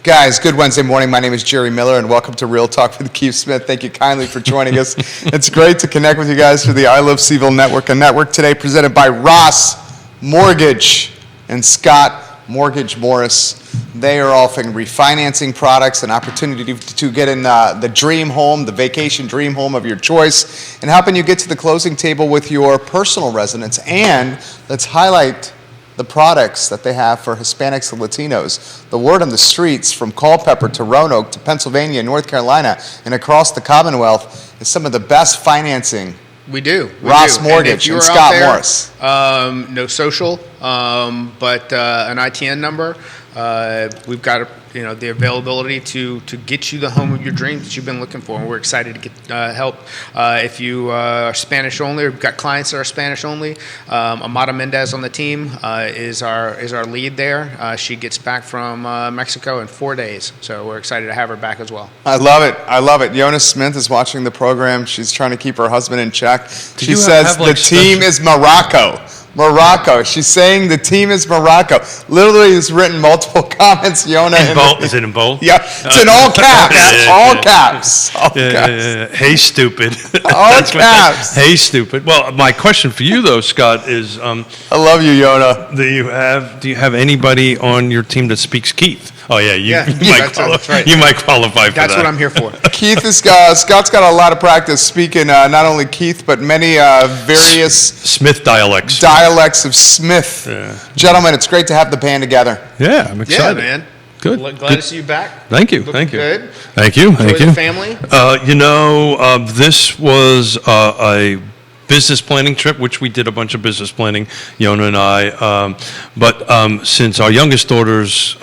Guys, good Wednesday morning. My name is Jerry Miller, and welcome to Real Talk with Keith Smith. Thank you kindly for joining us. It's great to connect with you guys through the I Love CVille Network, a network today presented by Ross Mortgage and Scott Mortgage Morris. They are offering refinancing products, an opportunity to get in the dream home, the vacation dream home of your choice, and helping you get to the closing table with your personal residence. And let's highlight the products that they have for Hispanics and Latinos. The word on the streets from Culpeper to Roanoke to Pennsylvania, North Carolina, and across the Commonwealth is some of the best financing. We do. Ross Mortgage and Scott Morris. No social, but an ITN number. We've got the availability to get you the home of your dreams that you've been looking for, and we're excited to get help. If you are Spanish only, we've got clients that are Spanish only. Amada Mendez on the team is our lead there. She gets back from Mexico in 4 days, so we're excited to have her back as well. I love it. Yonna Smith is watching the program. She's trying to keep her husband in check. She says the team is Morocco. Morocco. She's saying the team is Morocco. Literally, has written multiple comments. Yonna. Is it in bold? Yeah. It's in all caps. All caps. All caps. Hey, stupid. All caps. Hey, stupid. Well, my question for you, though, Scott, is I love you, Yonna. Do you have anybody on your team that speaks Keith? Oh, yeah. You might qualify for that. That's what I'm here for. Keith is Scott's got a lot of practice speaking not only Keith, but many various Smith dialects of Smith. Yeah. Gentlemen, it's great to have the band together. Yeah, I'm excited. Yeah, man. Good. Glad to see you back. Thank you. Looking good. Thank you. Enjoy the family. This was a business planning trip, which we did a bunch of business planning, Yonna and I. But since our youngest daughter's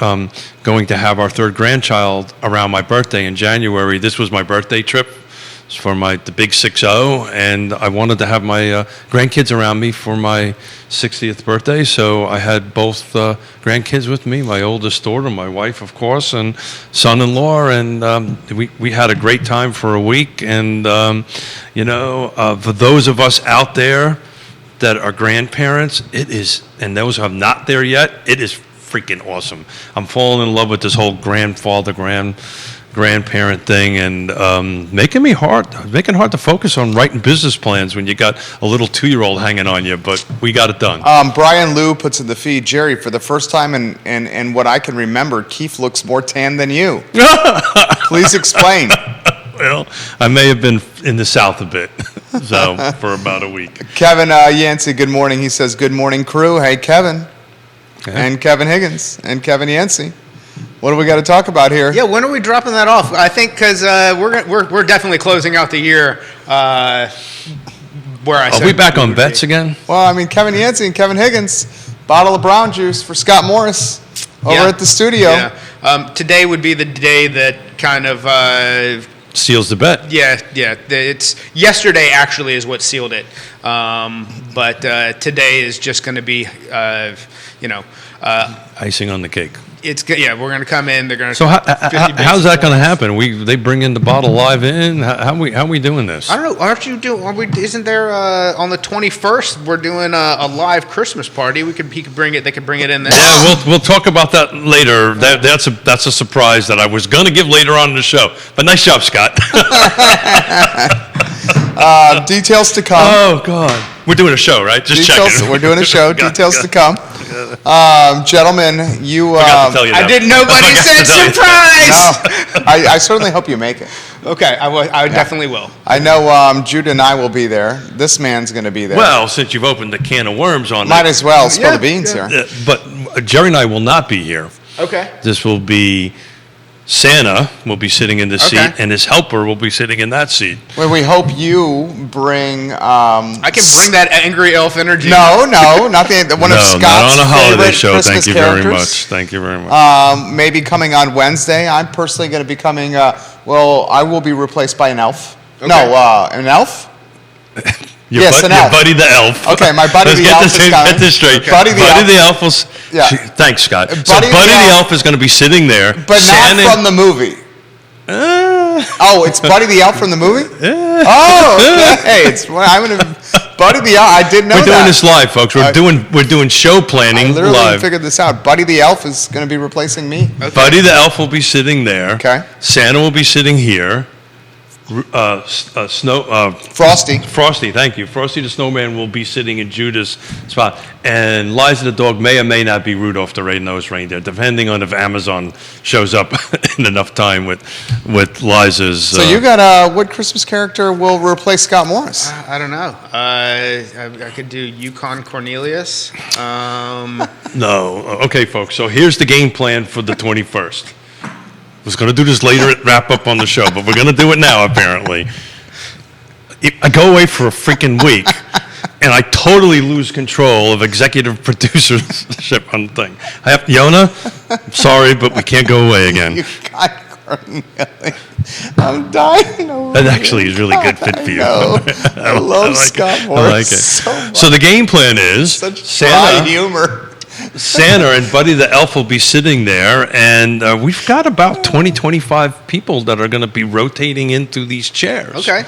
going to have our third grandchild around my birthday in January, this was my birthday trip. It's for the big 6-0, and I wanted to have my grandkids around me for my 60th birthday, so I had both grandkids with me, my oldest daughter, my wife, of course, and son-in-law, and we had a great time for a week. And for those of us out there that are grandparents, it is, and those who are not there yet, it is freaking awesome. I'm falling in love with this whole grandparent thing, and making it hard to focus on writing business plans when you got a little 2-year-old hanging on you, but we got it done. Brian Liu puts in the feed, Jerry, for the first time in what I can remember, Keith looks more tan than you. Please explain. Well, I may have been in the South a bit, so for about a week. Kevin Yancey, good morning. He says, good morning, crew. Hey, Kevin. Okay. And Kevin Higgins and Kevin Yancey. What do we got to talk about here? Yeah, when are we dropping that off? I think because we're definitely closing out the year. Are we back on bets again? Well, I mean, Kevin Yancey and Kevin Higgins, bottle of brown juice for Scott Morris over at the studio. Yeah. Today would be the day that kind of seals the bet. Yeah. It's yesterday actually is what sealed it, but today is just going to be icing on the cake. We're going to come in. They're going to. So how's that going to happen? They bring in the bottle live in. How we doing this? I don't know. Isn't there on the 21st? We're doing a live Christmas party. He could bring it. They could bring it in there. Yeah, we'll talk about that later. That's a surprise that I was going to give later on in the show. But nice job, Scott. Details to come. Oh God, we're doing a show, right? Just checking. We're doing a show. Details to come. Gentlemen, I didn't. Nobody said surprise. No, I certainly hope you make it. Okay, I definitely will. I know Judah and I will be there. This man's going to be there. Well, since you've opened the can of worms on might as well spill the beans here. But Jerry and I will not be here. Okay. This will be. Santa will be sitting in this seat, and his helper will be sitting in that seat. Well, we hope you bring. I can bring that angry elf energy. No, not one of Scott's not on a holiday favorite show. Christmas Thank you characters. very much. Thank you very much. Maybe coming on Wednesday. I'm personally going to be coming. I will be replaced by an elf. Okay. No, an elf. Your buddy the elf. Okay, my buddy the elf is coming. Get this straight. Okay. Buddy the elf will. Yeah. Thanks, Scott. Buddy the elf is going to be sitting there. But not from the movie. It's Buddy the Elf from the movie? Yeah. Oh, okay. Buddy the Elf, I didn't know We're doing that. this live, folks. We're doing show I planning literally live. figured this out. Buddy the Elf is going to be replacing me. Okay. Buddy the Elf will be sitting there. Okay. Santa will be sitting here. Frosty. Frosty, thank you. Frosty the Snowman will be sitting in Judah's spot. And Liza the dog may or may not be Rudolph the Red-Nosed Reindeer, depending on if Amazon shows up in enough time with Liza's. So you got what Christmas character will replace Scott Morris? I don't know. I could do Yukon Cornelius. No. Okay, folks. So here's the game plan for the 21st. I was going to do this later at wrap up on the show, but we're going to do it now, apparently. I go away for a freaking week, and I totally lose control of executive producership on the thing. I have Yonna, I'm sorry, but we can't go away again. You got Cornelius. I'm dying over That actually is really good fit for you. I love like Scott it. Morris I like it. so much. So the game plan is Such dry Santa, humor. Santa and Buddy the Elf will be sitting there, and we've got about 25 people that are going to be rotating into these chairs. Okay.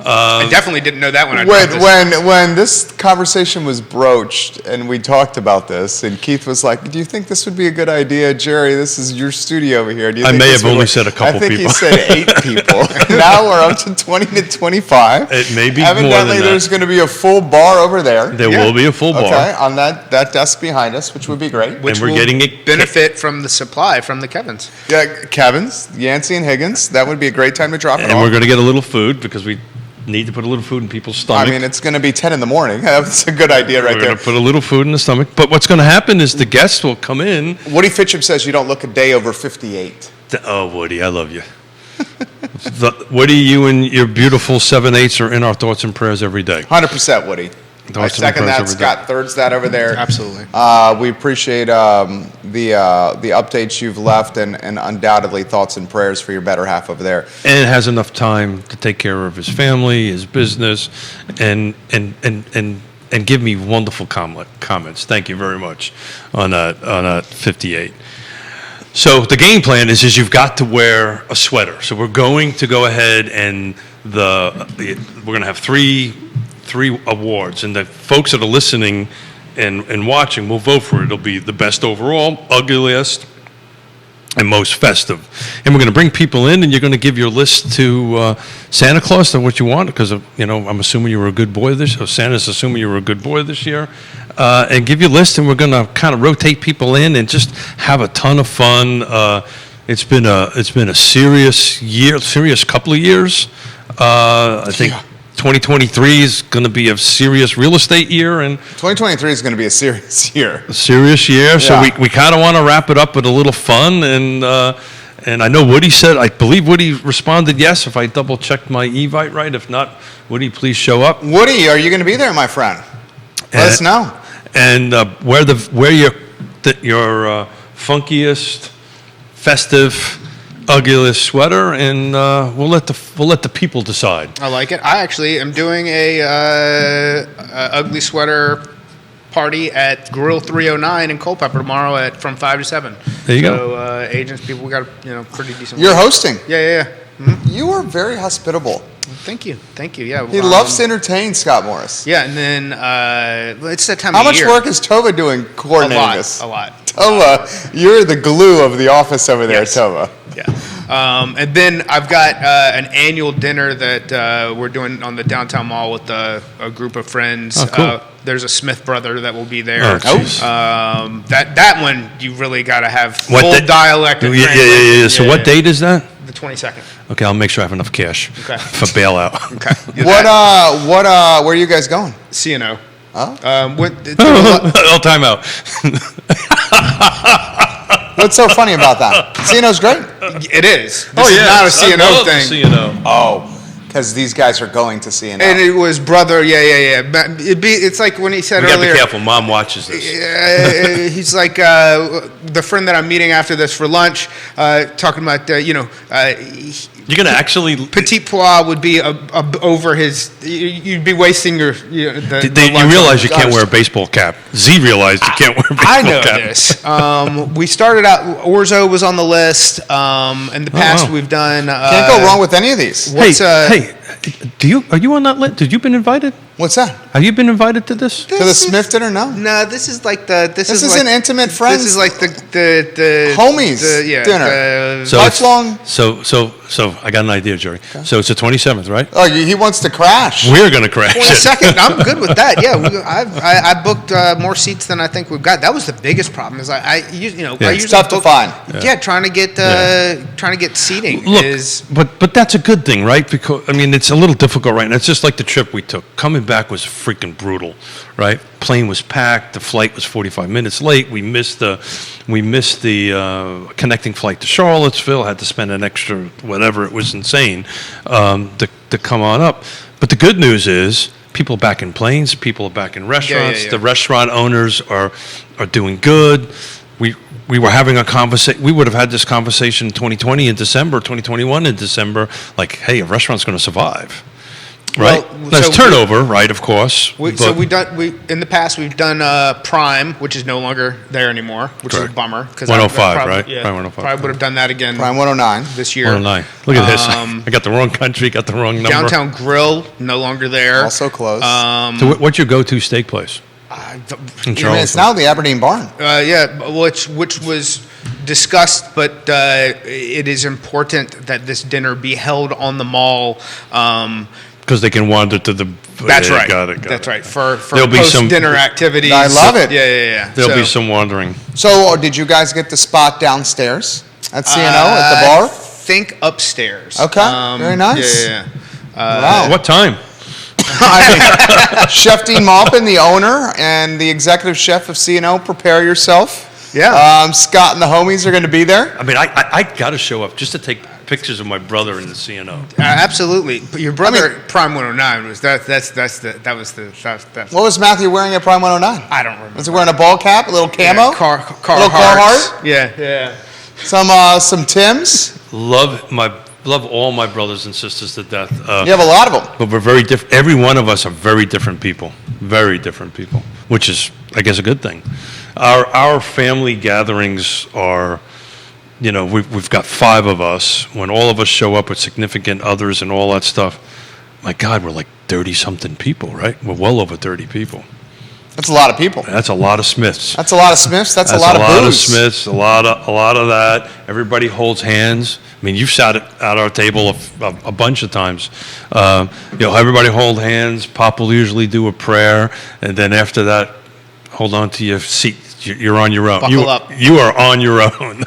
I definitely didn't know that when I dropped this. When this conversation was broached and we talked about this, and Keith was like, "Do you think this would be a good idea, Jerry? This is your studio over here." Do you I think may this have would only work?" said a couple I think people. he said 8 people. Now we're up to 20 to 25. It may be more Evidently, than that. there's going to be a full bar over there. There Yeah. will be a full bar. Okay, on that desk behind us, which would be great. Which we're will getting it- benefit from the supply from the Kevins. Yeah, Kevin's, Yancey, and Higgins. That would be a great time to drop it And off. we're going to get a little food because we need to put a little food in people's stomach. I mean, it's going to be 10 in the morning. That's a good idea right We're there. going to put a little food in the stomach. But what's going to happen is the guests will come in. Woody Fincham says you don't look a day over 58. Oh, Woody, I love you. Woody, you and your beautiful 7/8 are in our thoughts and prayers every day. 100% Woody. I Thoughts and second prayers that. every day. Scott thirds that over there. Absolutely. We appreciate the updates you've left and undoubtedly thoughts and prayers for your better half over there. And has enough time to take care of his family, his business, and give me wonderful comments. Thank you very much on a 58. So the game plan is you've got to wear a sweater. So we're going to go ahead and we're going to have three awards, and the folks that are listening and watching will vote for it. It'll be the best overall, ugliest, and most festive. And we're going to bring people in, and you're going to give your list to Santa Claus on what you want, because I'm assuming you were a good boy Santa's assuming you were a good boy this year, and give your list, and we're going to kind of rotate people in and just have a ton of fun. It's been a serious couple of years. I think 2023 is going to be a serious real estate year, and 2023 is going to be a serious year. a serious year. So Yeah. we kind of want to wrap it up with a little fun, and I know Woody said, I believe Woody responded yes, if I double checked my Evite right. If not, Woody, please show up. Woody, are you going to be there, my friend? Let us know. And wear your funkiest, festive, ugliest sweater, and we'll let the people decide. I like it. I actually am doing a ugly sweater party at Grill 309 in Culpeper tomorrow from 5 to 7. There you go. So agents, people, we got pretty decent. You're hosting. Yeah. You are very hospitable. Thank you. Yeah. He loves to entertain, Scott Morris. Yeah, and then it's that time How of much year. work is Tova doing coordinating this? A lot. Tova, you're the glue of the office over there, Yes. Tova. Yeah. And then I've got an annual dinner that we're doing on the downtown mall with a group of friends. Oh, cool. There's a Smith brother that will be there. Oh, jeez. That one you really got to have What full da- dialect. And Yeah. translation. So what date is that? The 22nd. Okay, I'll make sure I have enough cash Okay. for bailout. Okay. Where are you guys going? CNO. Oh? Oh, time out. What's so funny about that? CNO's great. It is. This is not a CNO thing. CNO. Oh, because these guys are going to CNO. And it was brother. Yeah. It's like when he said We got to earlier. be careful. Mom watches this. He's like the friend that I'm meeting after this for lunch, talking about You're going to actually. petit pois would be over his. You'd be wasting your. The You lunch realize on- you can't wear a baseball cap. Z realized you can't wear a baseball I know cap. this. We started out. Orzo was on the list. In the past, wow. we've done. Can't go wrong with any of these. What's, Hey, are you on that list? Did you been invited? What's that? Have you been invited to this? To the Smith dinner? No. No, this is like the This is an intimate friends. This is like the homies dinner. So it's- lifelong. So I got an idea, Jerry. So it's the 27th, right? Oh, he wants to crash. We're going to crash Well, a it. second, I'm good with that. Yeah, I booked more seats than I think we've got. That was the biggest problem. Is I It's usually tough to book- find. Yeah, trying to get seating Look, is. but that's a good thing, right? Because I mean, it's a little difficult right now. It's just like the trip we took. Coming back was freaking brutal, right? Plane was packed. The flight was 45 minutes late. We missed the connecting flight to Charlottesville. Had to spend an extra whatever. It was insane to come on up. But the good news is people are back in planes. People are back in restaurants. Yeah. The restaurant owners are doing good. We were having a conversation. We would have had this conversation in 2020 in December, 2021 in December. Like, hey, a restaurant's going to survive, right? Well, There's so turnover, right? Of course. So in the past we've done Prime, which is no longer there anymore, which is a Correct. bummer. 'Cause 105, probably, right? Yeah, Prime 105. Probably would have done that again Prime 109. this year. 109. Look at this. Um, I got the wrong country. Got the wrong number. Downtown Grill no longer there. Also closed. So what's your go-to steak place? In I mean, it's Charlottesville? now the Aberdeen Barn. Which was discussed, but it is important that this dinner be held on the mall. Because they can wander to the. That's yeah, right. Got it. That's right. For There'll be some- post-dinner activities. I love it. Yeah. There'll be So, some wandering. So, did you guys get the spot downstairs at CNO at the I bar? think upstairs. Okay, very nice. Yeah. Wow. What time? I mean, Chef Dean Maupin, the owner and the executive chef of CNO, prepare yourself. Yeah. Scott and the homies are going to be there. I mean, I got to show up just to take pictures of my brother in the CNO. Absolutely. But your brother, I mean- Prime 109, was that's What was Matthew wearing at Prime 109? I don't remember. Was he wearing a ball cap, a little camo? Yeah, little Carhartt. Carhartt? Yeah. Some Tims? Love all my brothers and sisters to death. You have a lot of them. But we're very different. Every one of us are very different people. Very different people, which is, I guess, a good thing. Our family gatherings are, we've got 5 of us. When all of us show up with significant others and all that stuff, my God, we're like 30-something people, right? We're well over 30 people. That's a lot of people. That's a lot of Smiths. That's a lot of Smiths. That's a lot of booze. Smiths, a lot of that. Everybody holds hands. I mean, you've sat at our table a bunch of times. Everybody hold hands. Pop will usually do a prayer, and then after that, hold on to your seat. You're on your own. Buckle up. You are on your own.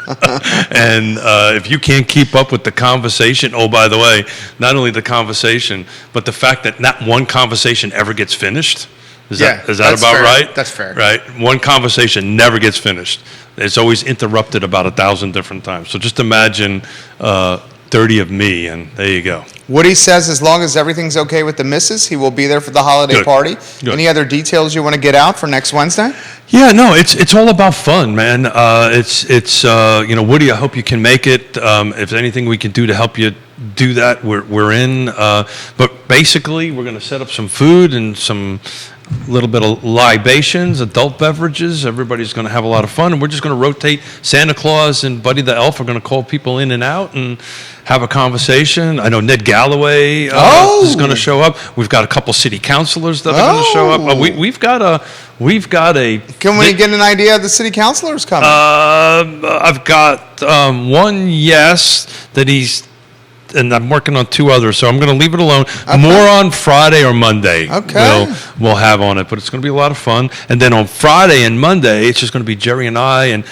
And if you can't keep up with the conversation, oh, by the way, not only the conversation, but the fact that not one conversation ever gets finished. Is that that's about fair. right? That's fair. Right. One conversation never gets finished. It's always interrupted about 1,000 different times. So just imagine 30 of me, and there you go. Woody says as long as everything's okay with the missus, he will be there for the holiday Good. party. Good. Any other details you want to get out for next Wednesday? Yeah, no, it's all about fun, man. Woody, I hope you can make it. If there's anything we can do to help you do that, we're in. But basically, we're going to set up some food and some little bit of libations, adult beverages. Everybody's going to have a lot of fun, and we're just going to rotate. Santa Claus and Buddy the Elf are going to call people in and out and have a conversation. I know Ned Galloway is going to show up. We've got a couple city councilors that are going to show up. We've got a. Can we get an idea of the city councilors coming? I've got one yes that he's. And I'm working on 2 others, so I'm going to leave it alone. Okay. More on Friday or Monday. Okay. We'll have on it, but it's going to be a lot of fun. And then on Friday and Monday, it's just going to be Jerry and I,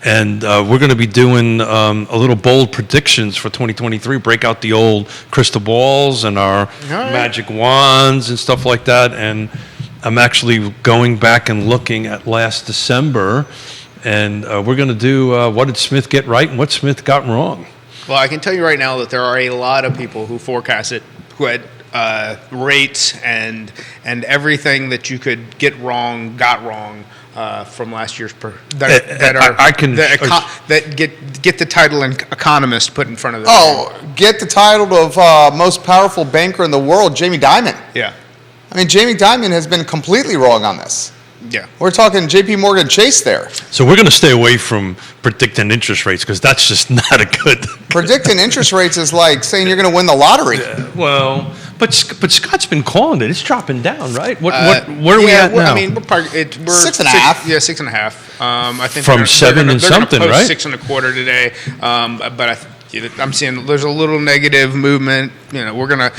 and we're going to be doing a little bold predictions for 2023. Break out the old crystal balls and our magic wands and stuff like that. And I'm actually going back and looking at last December, and we're going to do what did Smith get right and what Smith got wrong. Well, I can tell you right now that there are a lot of people who forecast it, who had rates and everything that you could get wrong, got wrong from last year's that get the title and economist put in front of them. Oh, get the title of most powerful banker in the world, Jamie Dimon. Yeah. I mean, Jamie Dimon has been completely wrong on this. Yeah. We're talking J.P. Morgan Chase there. So we're going to stay away from predicting interest rates because that's just not a good. Predicting interest rates is like saying you're going to win the lottery. Well, But Scott's been calling it. It's dropping down, right? Where are we at now? I mean, we're 6.5. Yeah, 6.5. I think From 7 and something, post right? 6.25 today. But I'm seeing there's a little negative movement. We're gonna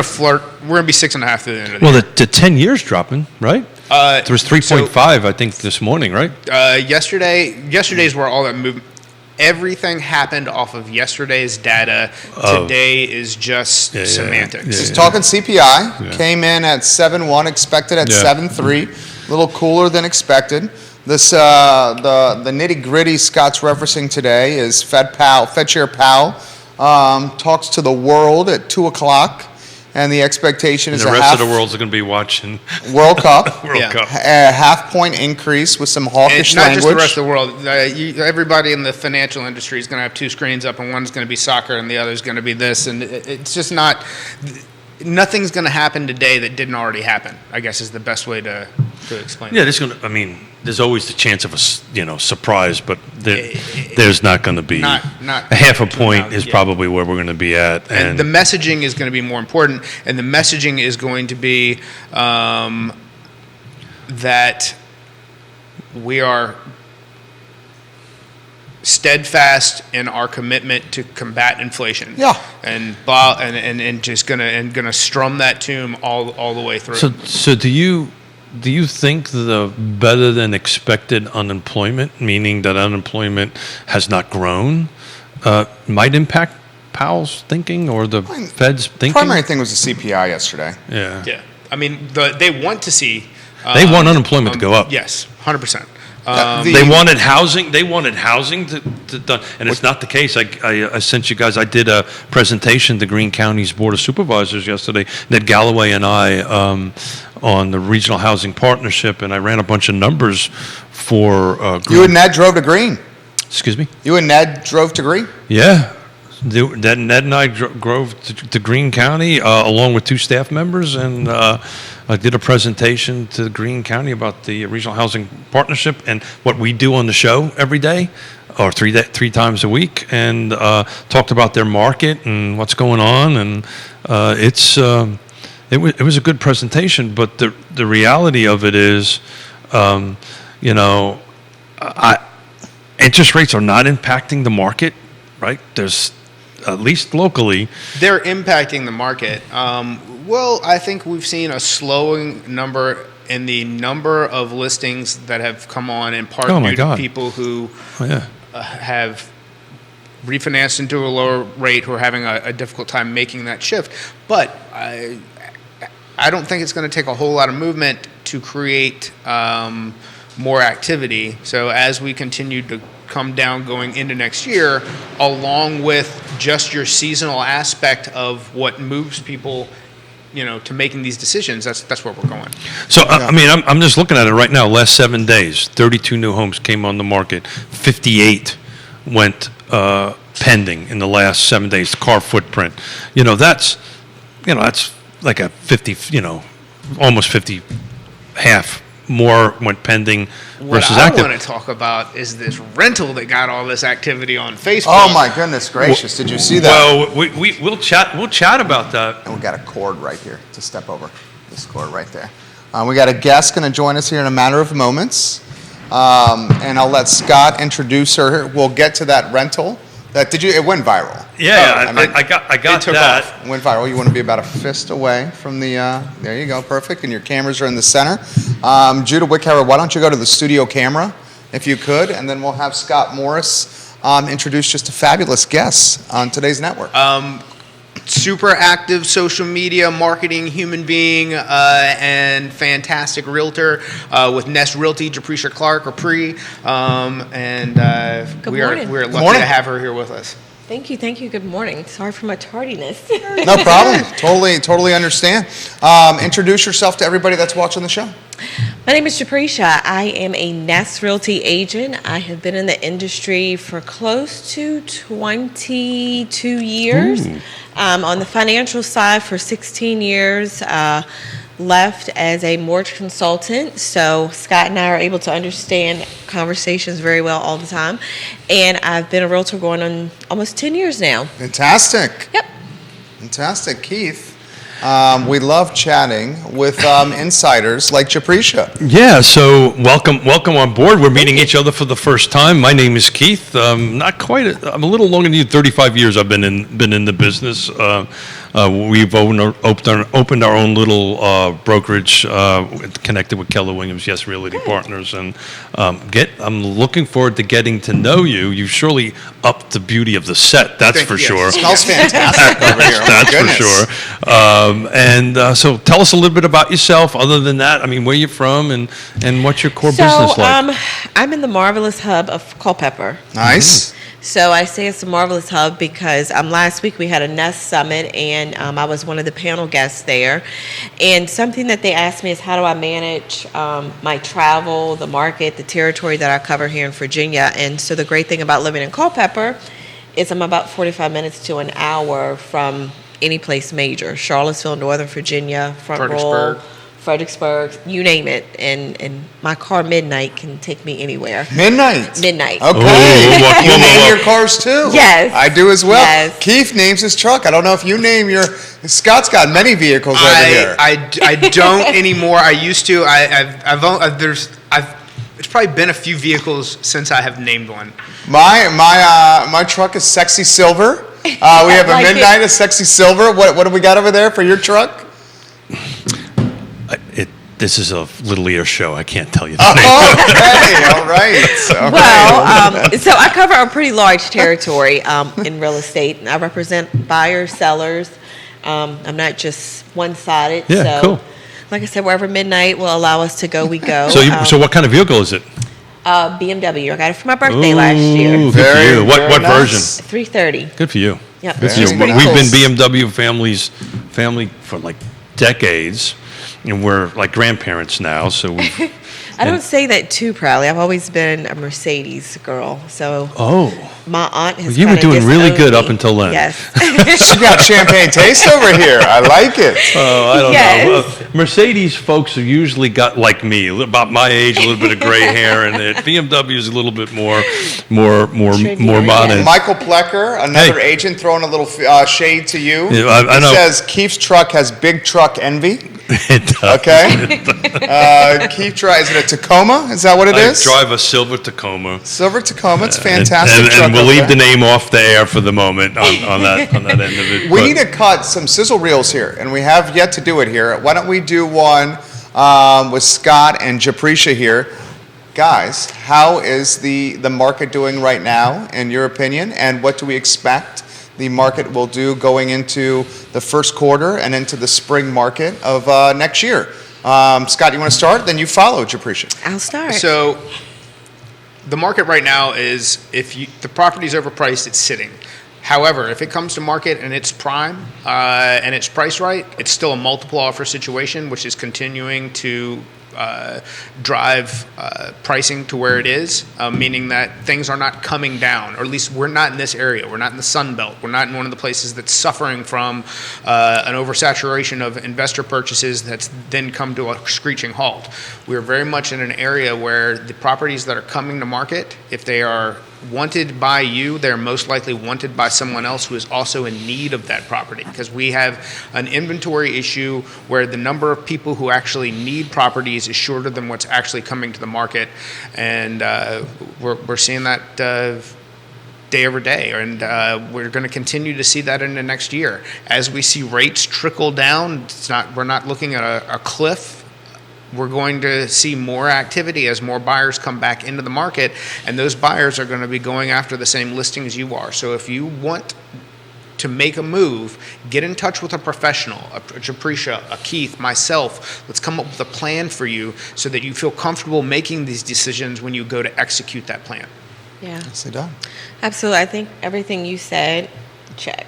flirt. We're gonna be 6.5 through the end of the year. Well, the 10 years dropping, right? There was 3.5, I think, this morning, right? Yesterday's where all that movement. Everything happened off of yesterday's data. Today is just semantics. Just talking CPI, came in at 7.1, expected at 7.3, a little cooler than expected. This the nitty gritty Scott's referencing today is Fed Chair Powell talks to the world at 2:00. And the expectation is the rest of the world's going to be watching World Cup. World Cup. A half-point increase with some hawkish not language. Just the rest of the world. Everybody in the financial industry is going to have two screens up, and one's going to be soccer, and the other's going to be this. And it's just not. Nothing's going to happen today that didn't already happen, I guess, is the best way to explain it. Yeah, there's always the chance of a surprise, but there's not going to be. Not a half a point is probably where we're going to be at. And the messaging is going to be more important, and the messaging is going to be that we are steadfast in our commitment to combat inflation. Yeah. And just gonna strum that tune all the way through. So do you think the better than expected unemployment, meaning that unemployment has not grown, might impact Powell's thinking or the Fed's thinking? Primary thing was the CPI yesterday. Yeah. Yeah. I mean, they want to see. They want unemployment to go up. Yes, 100%. They wanted housing. They wanted housing to done, and it's not the case. I sent you guys. I did a presentation to Greene County's Board of Supervisors yesterday. Ned Galloway and I on the Regional Housing Partnership, and I ran a bunch of numbers for. You and Ned drove to Greene. Excuse me. You and Ned drove to Greene. Yeah. Ned and I drove to Greene County along with two staff members, and I did a presentation to Greene County about the Regional Housing Partnership and what we do on the show every day, or three times a week, and talked about their market and what's going on. And it was a good presentation, but the reality of it is, interest rates are not impacting the market, right? There's at least locally. They're impacting the market. Well, I think we've seen a slowing number in the number of listings that have come on in part due to people who have refinanced into a lower rate, who are having a difficult time making that shift. But I don't think it's going to take a whole lot of movement to create more activity. So as we continue to come down going into next year, along with just your seasonal aspect of what moves people, to making these decisions, that's where we're going. So, I'm just looking at it right now. Last 7 days, 32 new homes came on the market. 58 went pending in the last 7 days. Car footprint. That's like a 50, almost 50, half more went pending versus active. What I want to talk about is this rental that got all this activity on Facebook. Oh my goodness gracious! Did you see that? Well, we'll chat about that. And we got a cord right here to step over. This cord right there. We got a guest going to join us here in a matter of moments, and I'll let Scott introduce her. We'll get to that rental. It went viral. Yeah, I got that. It went viral. You want to be about a fist away from the, there you go, perfect. And your cameras are in the center. Judah Wickhauer, why don't you go to the studio camera, if you could, and then we'll have Scott Morris introduce just a fabulous guest on today's network. Super active social media marketing human being and fantastic realtor with Nest Realty, Japreshia Clark, or Pre, and we're lucky to have her here with us. Thank you. Good morning. Sorry for my tardiness. No problem. Totally understand. Introduce yourself to everybody that's watching the show. My name is Japreshia. I am a Nest Realty agent. I have been in the industry for close to 22 years. On the financial side for 16 years. Left as a mortgage consultant, so Scott and I are able to understand conversations very well all the time. And I've been a realtor going on almost 10 years now. Fantastic. Yep. Fantastic. Keith, We love chatting with insiders like Japreshia. Yeah, so welcome on board. We're meeting each other for the first time. My name is Keith. Not quite. I'm a little longer than you. 35 years I've been in the business. We've opened our own little brokerage connected with Keller Williams, Yes Realty Partners, and I'm looking forward to getting to know you. You've surely upped the beauty of the set. That's for sure. It smells fantastic over here. That's for sure. So tell us a little bit about yourself. Other than that, I mean, where you're from and what's your core business like? I'm in the marvelous hub of Culpeper. Nice. So I say it's a marvelous hub because last week we had a Nest Summit, and I was one of the panel guests there. And something that they asked me is, how do I manage my travel, the market, the territory that I cover here in Virginia? And so the great thing about living in Culpeper is I'm about 45 minutes to an hour from any place major: Charlottesville, Northern Virginia, Front Royal, Fredericksburg, you name it, and my car Midnight can take me anywhere. Midnight. Okay. You name your cars too. Yes. I do as well. Yes. Keith names his truck. I don't know if you name your. Scott's got many vehicles over here. I don't anymore. I used to. It's probably been a few vehicles since I have named one. My truck is Sexy Silver. We have a Midnight, a Sexy Silver. What do we got over there for your truck? This is a Little Ear show. I can't tell you the name. Okay, all right. So I cover a pretty large territory in real estate, and I represent buyers, sellers. I'm not just one-sided. Yeah, cool. Like I said, wherever Midnight will allow us to go, we go. So what kind of vehicle is it? BMW. I got it for my birthday last year. Good for you. What version? 330. Good for you. Yep. Good for you. We've been BMW family for like decades. And we're like grandparents now, so we. I don't say that too proudly. I've always been a Mercedes girl, so. My aunt has. You were doing really good me. up until then. Yes. She got champagne taste over here. I like it. Oh, I don't know. Mercedes folks are usually got like me, about my age, a little bit of gray hair, and BMW is a little bit more modern. Michael Plecker, another agent, throwing a little shade to you. Yeah, I know. He says Keith's truck has big truck envy. It does. Okay. Keith drives it a Tacoma. Is that what it is? I drive a silver Tacoma. Silver Tacoma. It's fantastic. And we'll leave the name off the air for the moment on that end of it. We need to cut some sizzle reels here, and we have yet to do it here. Why don't we do one with Scott and Japreshia here? Guys, how is the market doing right now, in your opinion, and what do we expect the market will do going into the first quarter and into the spring market of next year? Scott, you want to start? Then you follow, Japreshia. I'll start. So the market right now is, the property's overpriced, it's sitting. However, if it comes to market and it's prime and it's priced right, it's still a multiple offer situation, which is continuing to drive pricing to where it is, meaning that things are not coming down, or at least we're not in this area. We're not in the Sun Belt. We're not in one of the places that's suffering from an oversaturation of investor purchases that's then come to a screeching halt. We're very much in an area where the properties that are coming to market, if they are wanted by you, they're most likely wanted by someone else who is also in need of that property, because we have an inventory issue where the number of people who actually need properties is shorter than what's actually coming to the market, and we're seeing that day over day, and we're going to continue to see that into next year as we see rates trickle down. We're not looking at a cliff. We're going to see more activity as more buyers come back into the market, and those buyers are going to be going after the same listings you are. So if you want to make a move, get in touch with a professional, a Japreshia, a Keith, myself. Let's come up with a plan for you so that you feel comfortable making these decisions when you go to execute that plan. Yeah. Nicely done. Absolutely. I think everything you said, check.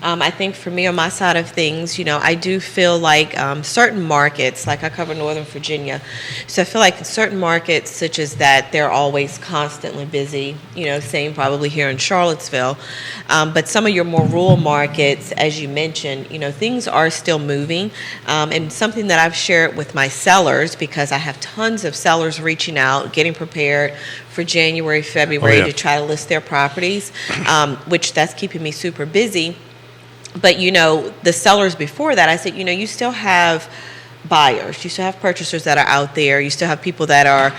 I think for me on my side of things, I do feel like certain markets, like I cover Northern Virginia, so I feel like in certain markets such as that, they're always constantly busy, same probably here in Charlottesville. But some of your more rural markets, as you mentioned, things are still moving. And something that I've shared with my sellers, because I have tons of sellers reaching out, getting prepared for January, February to try to list their properties, which that's keeping me super busy. But, the sellers before that, I said, you still have buyers, you still have purchasers that are out there, you still have people that are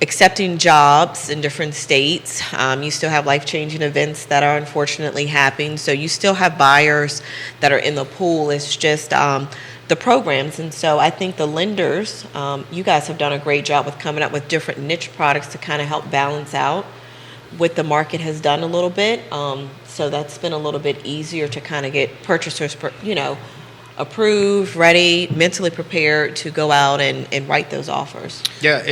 accepting jobs in different states, you still have life-changing events that are unfortunately happening, so you still have buyers that are in the pool. It's just the programs. And so I think the lenders, you guys have done a great job with coming up with different niche products to kind of help balance out what the market has done a little bit. So that's been a little bit easier to kind of get purchasers, approved, ready, mentally prepared to go out and write those offers. Yeah,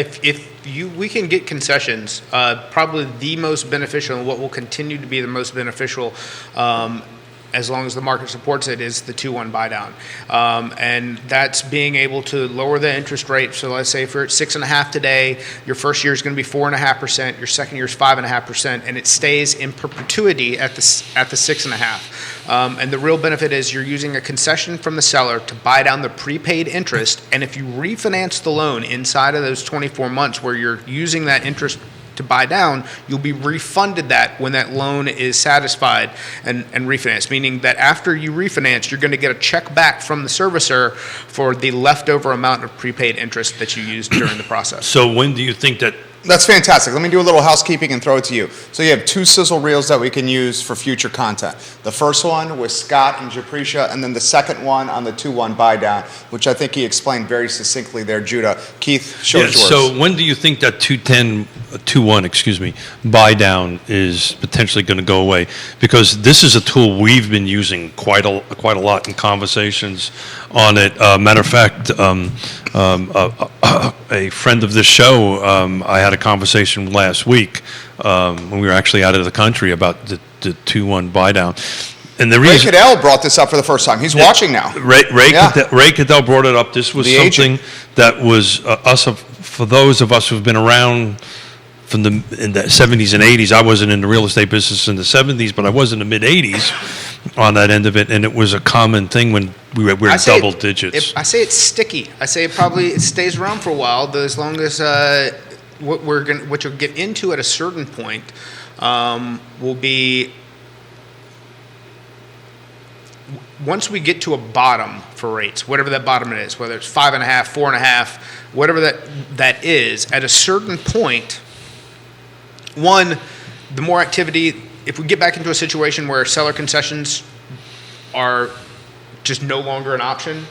we can get concessions, probably the most beneficial and what will continue to be the most beneficial, as long as the market supports it, is the 2-1 buy down. And that's being able to lower the interest rate. So let's say if you're at 6.5 today, your first year is going to be 4.5%, your second year is 5.5%, and it stays in perpetuity at the 6.5. And the real benefit is you're using a concession from the seller to buy down the prepaid interest. And if you refinance the loan inside of those 24 months where you're using that interest to buy down, you'll be refunded that when that loan is satisfied and refinanced, meaning that after you refinance, you're going to get a check back from the servicer for the leftover amount of prepaid interest that you used during the process. So when do you think that? That's fantastic. Let me do a little housekeeping and throw it to you. So you have 2 sizzle reels that we can use for future content. The first one with Scott and Japreshia, and then the second one on the 2-1 buy down, which I think he explained very succinctly there, Judah. Keith, show us yours. So when do you think that 2-1 buy down is potentially going to go away? Because this is a tool we've been using quite a lot in conversations on it. Matter of fact, a friend of this show, I had a conversation last week when we were actually out of the country about the 2-1 buy down. And the Ray reason Cadell brought this up for the first time. He's watching now. Ray Cadell brought it up. This was something that was for those of us who've been around in the 70s and 80s. I wasn't in the real estate business in the 70s, but I was in the mid 80s on that end of it, and it was a common thing when we were in double digits. I say it's sticky. I say it stays around for a while, though, as long as what you'll get into at a certain point will be, once we get to a bottom for rates, whatever that bottom is, whether it's 5.5, 4.5, whatever that is, at a certain point, one, the more activity, if we get back into a situation where seller concessions are just no longer an option,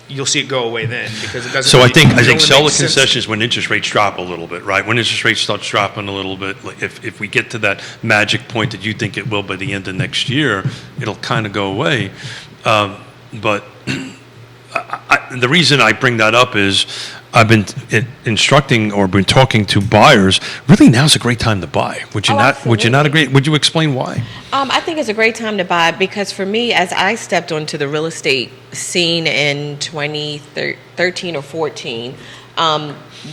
you'll see it go away then, because it doesn't. So I think seller sense. concessions when interest rates drop a little bit, right? When interest rates start dropping a little bit, like if we get to that magic point that you think it will by the end of next year, it'll kind of go away. But the reason I bring that up is I've been instructing or been talking to buyers. Really, now's a great time to buy. Would you not? Absolutely. Would you not agree? Would you explain why? I think it's a great time to buy because for me, as I stepped onto the real estate scene in 2013 or 14,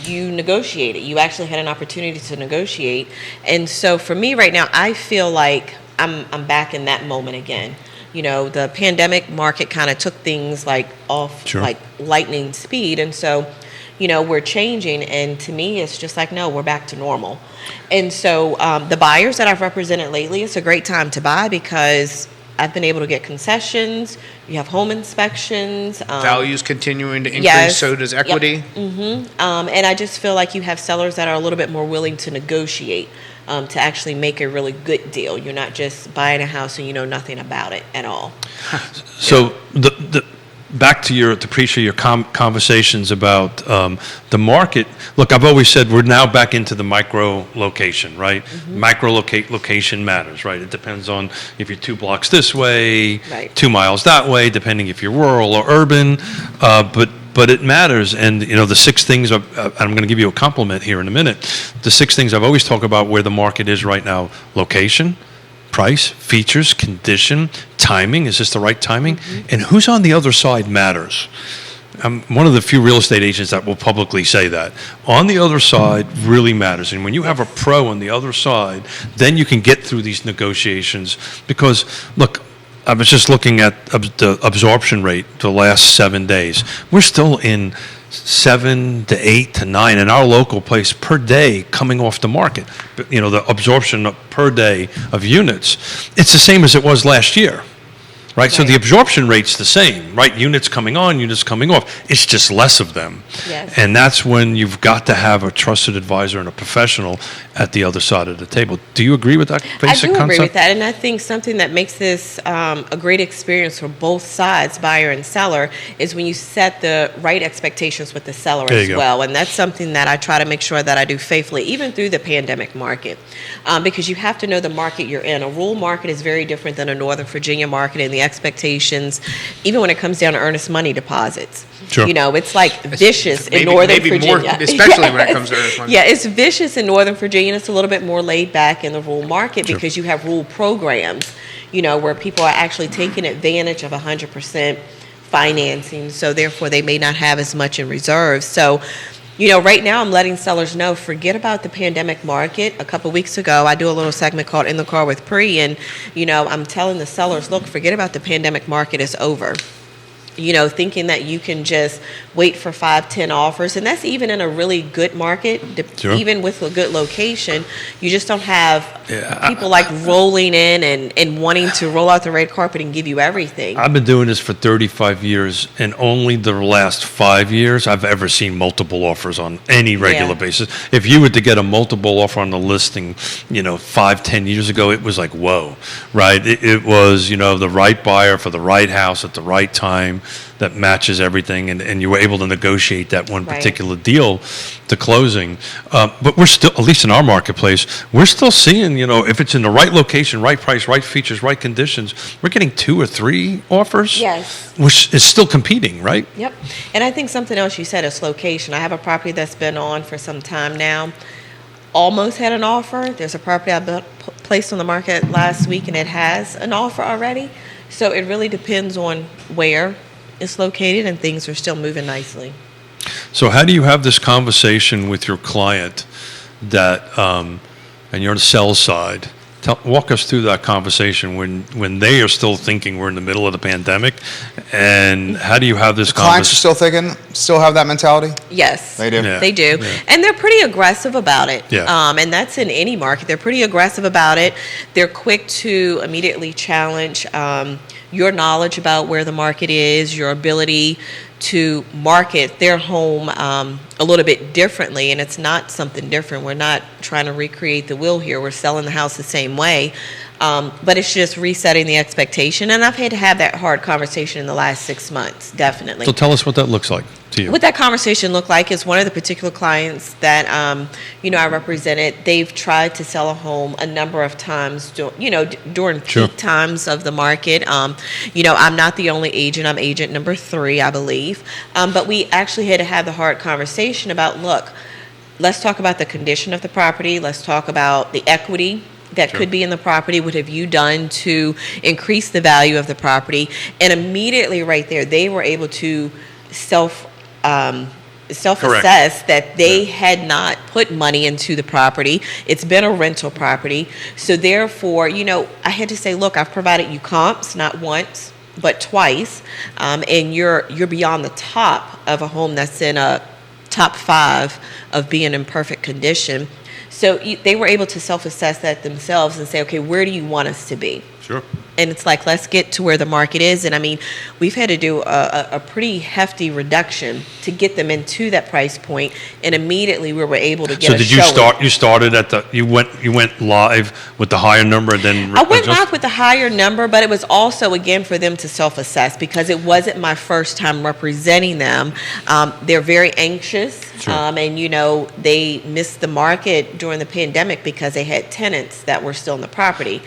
you negotiated. You actually had an opportunity to negotiate. And so for me right now, I feel like I'm back in that moment again. The pandemic market kind of took things off like lightning speed. And so, we're changing. And to me, it's just like, no, we're back to normal. And so the buyers that I've represented lately, it's a great time to buy because I've been able to get concessions. You have home inspections. Values continuing to increase, yes, so does equity. Yep. And I just feel like you have sellers that are a little bit more willing to negotiate to actually make a really good deal. You're not just buying a house and you know nothing about it at all. So the back to your conversations about the market. Look, I've always said we're now back into the micro location, right? Mm-hmm. Micro location matters, right? It depends on if you're 2 blocks this way, right, 2 miles that way, depending if you're rural or urban. But it matters, and the 6 things. I'm going to give you a compliment here in a minute. The 6 things I've always talked about where the market is right now: location, price, features, condition, timing. Is this the right timing? Mm-hmm. And who's on the other side matters. I'm one of the few real estate agents that will publicly say that. On the other side really matters. And when you have a pro on the other side, then you can get through these negotiations. Because, look, I was just looking at the absorption rate the last 7 days. We're still in 7 to 8 to 9 in our local place per day coming off the market. The absorption per day of units, it's the same as it was last year. right? So Right. the absorption rate's the same, right? Units coming on, units coming off. It's just less of them. Yes. And that's when you've got to have a trusted advisor and a professional at the other side of the table. Do you agree with that basic I do concept? agree with that, and I think something that makes this a great experience for both sides, buyer and seller, is when you set the right expectations with the seller There as you go. well. And that's something that I try to make sure that I do faithfully, even through the pandemic market, because you have to know the market you're in. A rural market is very different than a Northern Virginia market, and the expectations, even when it comes down to earnest money deposits. Sure. You know, it's like vicious in Maybe- Northern maybe more, Virginia. especially when it comes to earnest money. Yeah, it's vicious in Northern Virginia, and it's a little bit more laid back in the rural market Sure. because you have rural programs, you know, where people are actually taking advantage of 100% financing, so therefore they may not have as much in reserve. So, you know, right now I'm letting sellers know, forget about the pandemic market. A couple weeks ago, I do a little segment called In the Car with Pri, and, you know, I'm telling the sellers, look, forget about the pandemic market, it's over. You know, thinking that you can just wait for 5, 10 offers, and that's even in a really good market, Sure. even with a good location. You just don't have Yeah, people like rolling in and wanting to roll out the red carpet and give you everything. I've been doing this for 35 years, and only the last 5 years I've ever seen multiple offers on any regular Yeah. basis. If you were to get a multiple offer on the listing, you know, 5, 10 years ago, it was like, whoa, right? It was, you know, the right buyer for the right house at the right time that matches everything, and you were able to negotiate that one Right. particular deal to closing. But we're still, at least in our marketplace, we're still seeing, you know, if it's in the right location, right price, right features, right conditions, we're getting 2 or 3 offers. Yes. Which is still competing, right? Yep. And I think something else you said is location. I have a property that's been on for some time now. Almost had an offer. There's a property I placed on the market last week, and it has an offer already. So it really depends on where it's located, and things are still moving nicely. So how do you have this conversation with your client that, and you're on the sell side, walk us through that conversation when they are still thinking we're in the middle of the pandemic, and how do you have this Clients are conversation? still have that mentality? Yes. They do. Yeah. They do. Yeah. And they're pretty aggressive about it. Yeah. And that's in any market. They're pretty aggressive about it. They're quick to immediately challenge your knowledge about where the market is, your ability to market their home a little bit differently. And it's not something different. We're not trying to recreate the wheel here. We're selling the house the same way. But it's just resetting the expectation. And I've had to have that hard conversation in the last 6 months, definitely. So tell us what that looks like to you. What that conversation looked like is one of the particular clients that, you know, I represented. They've tried to sell a home a number of times, during Sure. peak times of the market. You know, I'm not the only agent. I'm agent number 3, I believe. But we actually had to have the hard conversation about, look, let's talk about the condition of the property. Let's talk about the equity that Sure. could be in the property. What have you done to increase the value of the property? And immediately right there, they were able to self-assess that they had not put money into the property. It's been a rental property. So therefore, you know, I had to say, look, I've provided you comps, not once, but twice. And you're beyond the top of a home that's in a top 5 of being in perfect condition. So they were able to self-assess that themselves and say, okay, where do you want us to be? Sure. And it's like, let's get to where the market is. And I mean, we've had to do a pretty hefty reduction to get them into that price point. And immediately we were able to get So a did you showing. start? You started at the. You went live with the higher number, and then I went adjust- live with a higher number, but it was also, again, for them to self-assess because it wasn't my first time representing them. They're very anxious, Sure. and, you know, they missed the market during the pandemic because they had tenants that were still in the property.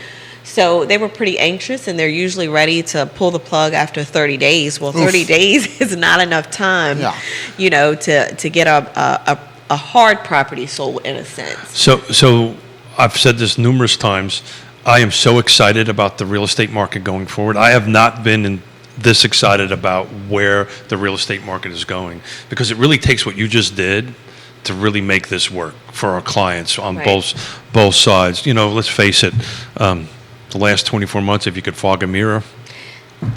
So they were pretty anxious, and they're usually ready to pull the plug after 30 days. Well, 30 days is not enough time, Yeah. you know, to get a hard property sold in a sense. So I've said this numerous times. I am so excited about the real estate market going forward. I have not been this excited about where the real estate market is going, because it really takes what you just did to really make this work for our clients on Right. both sides. You know, let's face it. The last 24 months, if you could fog a mirror,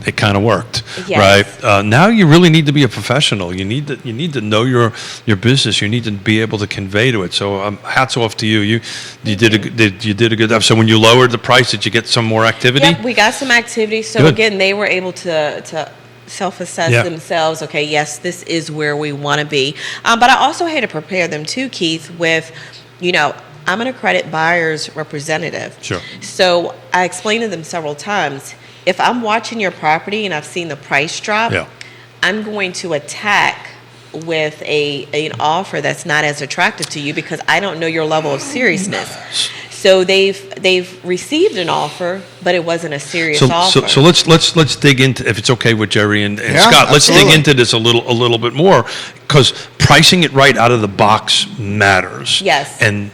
it kind of worked, Yes. right? Now you really need to be a professional. You need to know your business. You need to be able to convey to it. So hats off to you. You did a good job. So when you lowered the price, did you get some more activity? Yep, we got some activity. So Good. again, they were able to self-assess Yeah. themselves. Okay, yes, this is where we want to be. But I also had to prepare them too, Keith, with, I'm an accredited buyer's representative. Sure. So I explained to them several times, if I'm watching your property and I've seen the price drop, Yeah. I'm going to attack with an offer that's not as attractive to you because I don't know your level of seriousness. So they've received an offer, but it wasn't a serious offer. So let's dig into, if it's okay with Jerry and Yeah, Scott, let's dig absolutely. into this a little bit more, because pricing it right out of the box matters. Yes. And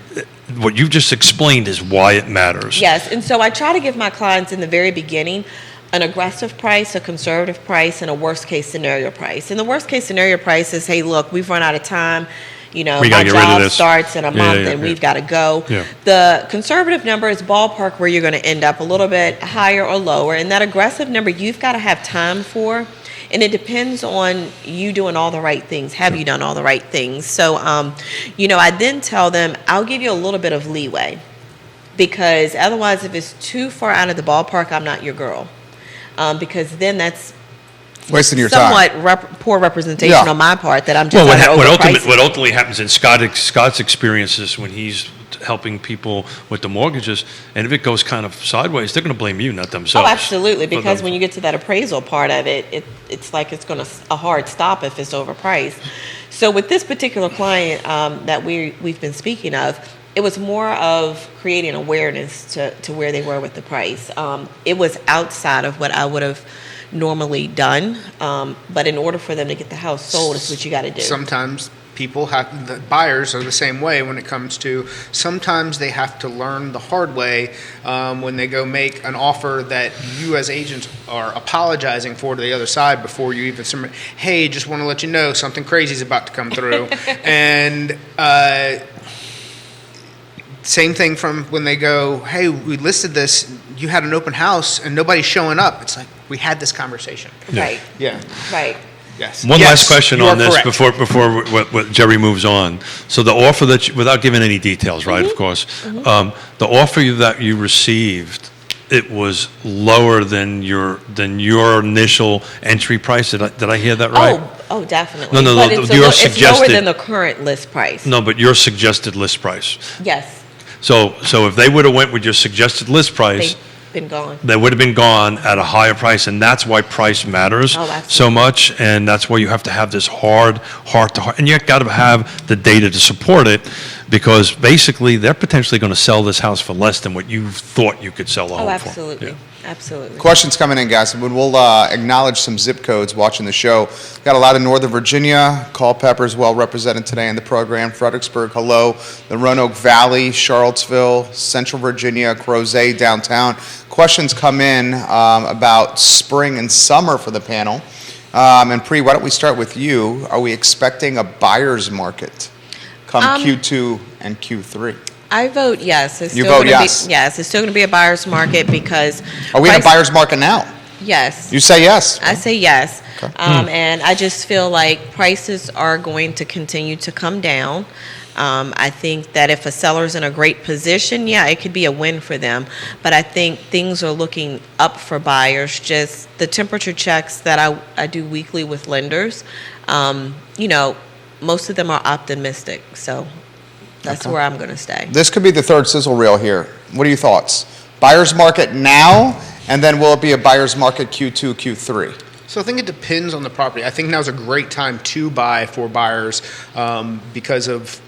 what you've just explained is why it matters. Yes, and so I try to give my clients in the very beginning an aggressive price, a conservative price, and a worst case scenario price. And the worst case scenario price is, hey, look, we've run out of time. We My gotta get rid of job this. starts in a month yeah, and yeah. we've got to go. Yeah. The conservative number is ballpark where you're going to end up, a little bit higher or lower. And that aggressive number, you've got to have time for. And it depends on you doing all the right things. Have you done all the right things? So, I then tell them, I'll give you a little bit of leeway. Because otherwise, if it's too far out of the ballpark, I'm not your girl. Because then that's Wasting your time. somewhat poor representation Yeah. on my part that I'm just Well, trying to overprice it. what ultimately happens in Scott's experiences when he's helping people with the mortgages, and if it goes kind of sideways, they're going to blame you, not themselves. Oh, absolutely. But Because when you get to that appraisal part of it, it's like it's going to a hard stop if it's overpriced. So with this particular client that we've been speaking of, it was more of creating awareness to where they were with the price. It was outside of what I would have normally done, but in order for them to get the house sold, it's what you got to do. Sometimes the buyers are the same way when it comes to, sometimes they have to learn the hard way when they go make an offer that you as agents are apologizing for to the other side before you even submit. Hey, just want to let you know something crazy is about to come through. And same thing from when they go, hey, we listed this, you had an open house and nobody's showing up. It's like, we had this conversation. Right. Yeah. Right. Yes. One Yes, last question you on are this correct. before what Jerry moves on. So the offer that without giving any details, right? Of course, the offer that you received, it was lower than your initial entry price. Did I hear that right? Oh, definitely. No, But it's your it's lower suggested- than the current list price. No, but your suggested list price. Yes, So if they would have went with your suggested list price, they've been gone. they would have been gone at a higher price, and that's why price matters Oh, absolutely. so much, and that's why you have to have this heart to heart, and you got to have the data to support it, because basically they're potentially going to sell this house for less than what you thought you could sell a home Oh, for. absolutely. Yeah. Absolutely. Questions coming in, guys. We'll acknowledge some zip codes watching the show. Got a lot of Northern Virginia. Culpeper's well represented today in the program. Fredericksburg, hello. The Roanoke Valley, Charlottesville, Central Virginia, Crozet, downtown. Questions come in about spring and summer for the panel. And Pri, why don't we start with you? Are we expecting a buyer's market come Q2 and Q3? I vote yes. It's You still vote gonna yes? Be, yes, it's still going to be a buyer's market because. Are we in a price- buyer's market now? Yes. You say yes. I say yes. Okay. And I just feel like prices are going to continue to come down. I think that if a seller's in a great position, yeah, it could be a win for them. But I think things are looking up for buyers. Just the temperature checks that I do weekly with lenders, most of them are optimistic. So that's where I'm going to stay. This could be the third sizzle reel here. What are your thoughts? Buyer's market now, and then will it be a buyer's market Q2, Q3? So I think it depends on the property. I think now's a great time to buy for buyers because of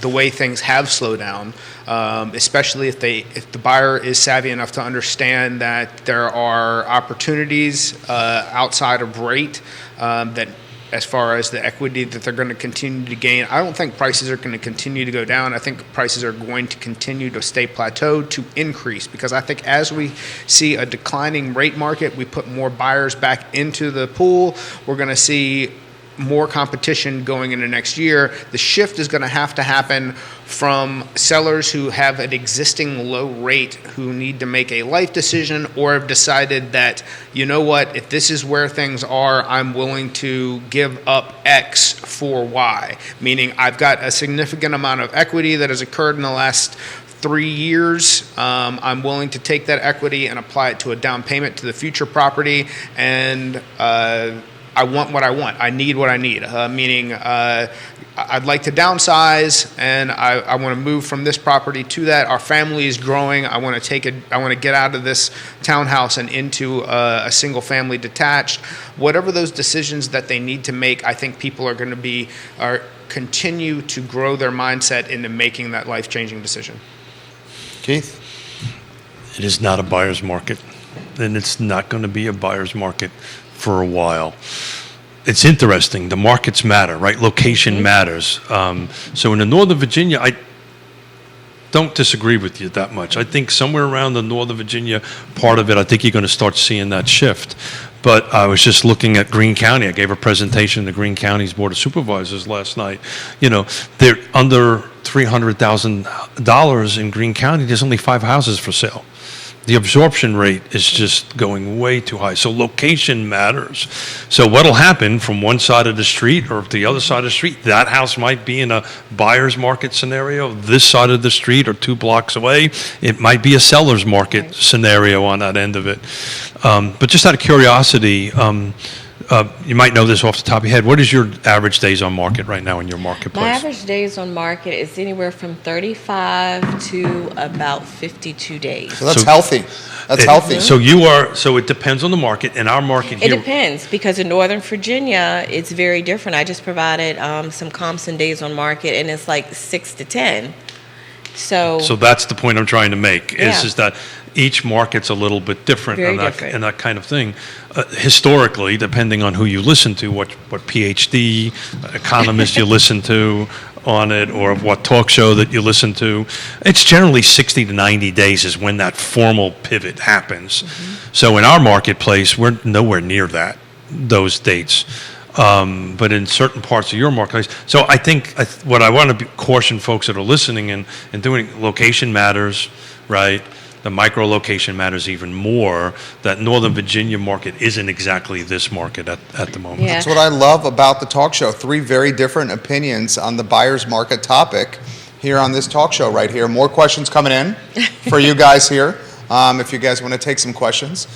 the way things have slowed down, especially if the buyer is savvy enough to understand that there are opportunities outside of rate that, as far as the equity that they're going to continue to gain. I don't think prices are going to continue to go down. I think prices are going to continue to stay plateaued to increase, because I think as we see a declining rate market, we put more buyers back into the pool. We're going to see more competition going into next year. The shift is going to happen from sellers who have an existing low rate who need to make a life decision or have decided that, you know what, if this is where things are, I'm willing to give up X for Y. Meaning I've got a significant amount of equity that has occurred in the last 3 years. I'm willing to take that equity and apply it to a down payment to the future property, and I want what I want. I need what I need. Meaning, I'd like to downsize, and I want to move from this property to that. Our family is growing. I want to get out of this townhouse and into a single family detached. Whatever those decisions that they need to make, I think people are going to continue to grow their mindset into making that life-changing decision. Keith? It is not a buyer's market, and it's not going to be a buyer's market for a while. It's interesting. The markets matter, right? Location matters. So in the Northern Virginia, I don't disagree with you that much. I think somewhere around the Northern Virginia part of it, I think you're going to start seeing that shift. But I was just looking at Greene County. I gave a presentation to Greene County's Board of Supervisors last night. You know, they're under $300,000 in Greene County. There's only 5 houses for sale. The absorption rate is just going way too high. So location matters. So what'll happen from one side of the street or the other side of the street, that house might be in a buyer's market scenario. This side of the street or 2 blocks away, it might be a seller's market scenario on that end of it. But just out of curiosity, you might know this off the top of your head. What is your average days on market right now in your marketplace? My average days on market is anywhere from 35 to about 52 days. So that's healthy. That's healthy. So it depends on the market. In our market It here, depends, because in Northern Virginia, it's very different. I just provided some comps and days on market, and it's like 6 to 10. So that's the point I'm trying to make, Yeah. is that each market's a little bit different, Very and that, different. and that kind of thing. Historically, depending on who you listen to, what PhD economist you listen to on it, or what talk show that you listen to, it's generally 60 to 90 days is when that formal pivot happens. So in our marketplace, we're nowhere near those dates. But in certain parts of your marketplace. So I think what I want to caution folks that are listening and doing, location matters, right? The micro location matters even more. That Northern Virginia market isn't exactly this market at the moment. Yeah. That's what I love about the talk show. 3 very different opinions on the buyer's market topic here on this talk show right here. More questions coming in for you guys here. If you guys want to take some questions.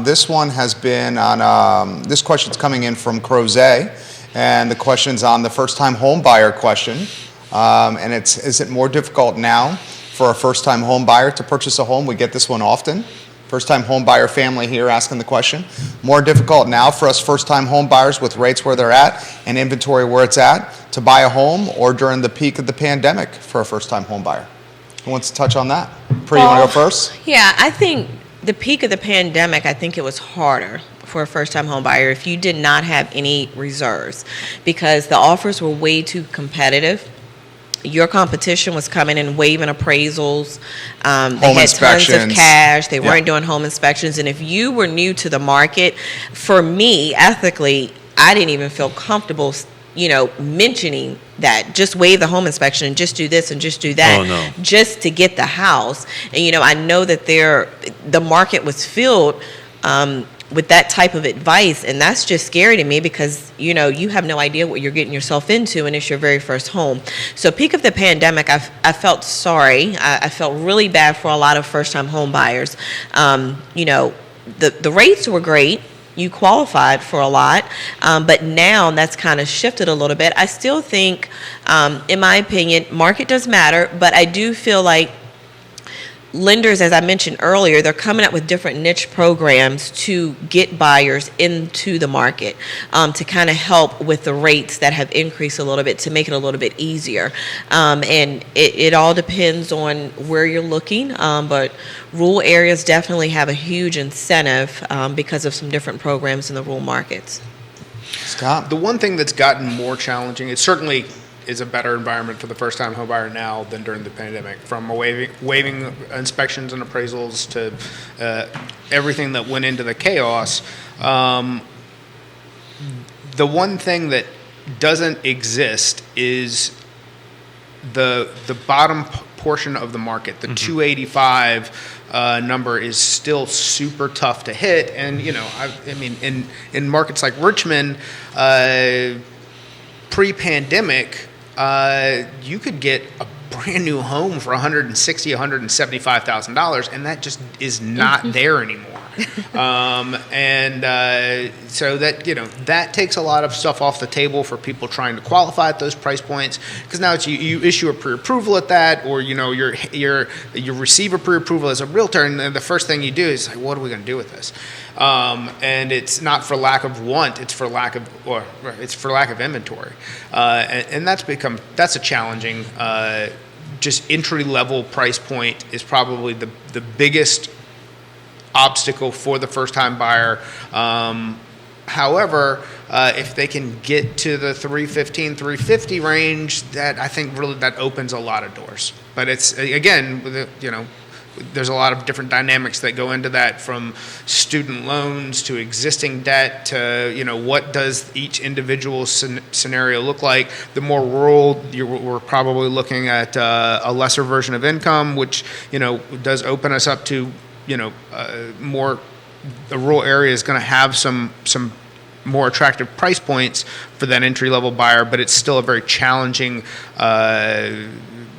This one has been on, this question's coming in from Crozet, and the question's on the first-time home buyer question. And is it more difficult now for a first-time home buyer to purchase a home? We get this one often. First-time home buyer family here asking the question. More difficult now for us first-time home buyers with rates where they're at and inventory where it's at to buy a home, or during the peak of the pandemic for a first-time home buyer? Who wants to touch on that? Pri, you want to go first? Yeah, I think the peak of the pandemic, I think it was harder for a first-time home buyer if you did not have any reserves, because the offers were way too competitive. Your competition was coming in waiving appraisals. They had tons inspections. of cash. They Yeah. weren't doing home inspections. And if you were new to the market, for me, ethically, I didn't even feel comfortable, mentioning that. Just waive the home inspection and just do this and just do that. Oh, no. Just to get the house. And, I know that the market was filled with that type of advice, and that's just scary to me, because you have no idea what you're getting yourself into, and it's your very first home. So peak of the pandemic, I felt sorry. I felt really bad for a lot of first-time home buyers. The rates were great. You qualified for a lot, but now that's kind of shifted a little bit. I still think, in my opinion, market does matter, but I do feel like lenders, as I mentioned earlier, they're coming up with different niche programs to get buyers into the market, to kind of help with the rates that have increased a little bit, to make it a little bit easier. And it all depends on where you're looking, but rural areas definitely have a huge incentive because of some different programs in the rural markets. Scott? The one thing that's gotten more challenging, it certainly is a better environment for the first-time home buyer now than during the pandemic, from waiving inspections and appraisals to everything that went into the chaos. the one thing that doesn't exist is the bottom portion of the market. The 285 number is still super tough to hit, and I mean, in markets like Richmond, pre-pandemic, you could get a brand new home for $160,000, $175,000, and that just is not there anymore. So that takes a lot of stuff off the table for people trying to qualify at those price points, because now it's you issue a pre-approval at that, or you receive a pre-approval as a realtor, and then the first thing you do is like, what are we going to do with this? And it's not for lack of want; it's for lack of inventory, and that's a challenging. Just entry level price point is probably the biggest obstacle for the first time buyer. However, if they can get to the 315, 350 range, that I think really that opens a lot of doors. But it's again, there's a lot of different dynamics that go into that, from student loans to existing debt to what does each individual scenario look like. The more rural, we're probably looking at a lesser version of income, which does open us up to more. The rural area is going to have some more attractive price points for that entry level buyer, but it's still a very challenging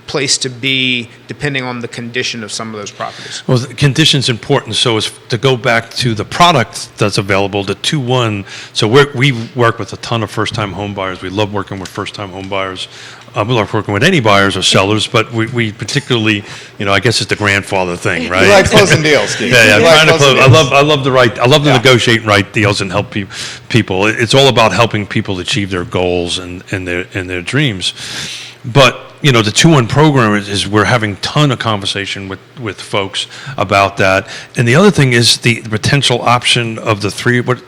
place to be, depending on the condition of some of those properties. Well, the condition's important. So as to go back to the product that's available, the 2-1. So we work with a ton of first-time home buyers. We love working with first-time home buyers. We love working with any buyers or sellers, but we particularly, I guess it's the grandfather thing, right? You like closing deals, Keith. Yeah, You like trying to closing close. deals. I love to negotiate and write deals and help people. It's all about helping people achieve their goals and their dreams. But the 2-1 program is we're having a ton of conversation with folks about that. And the other thing is the potential option of the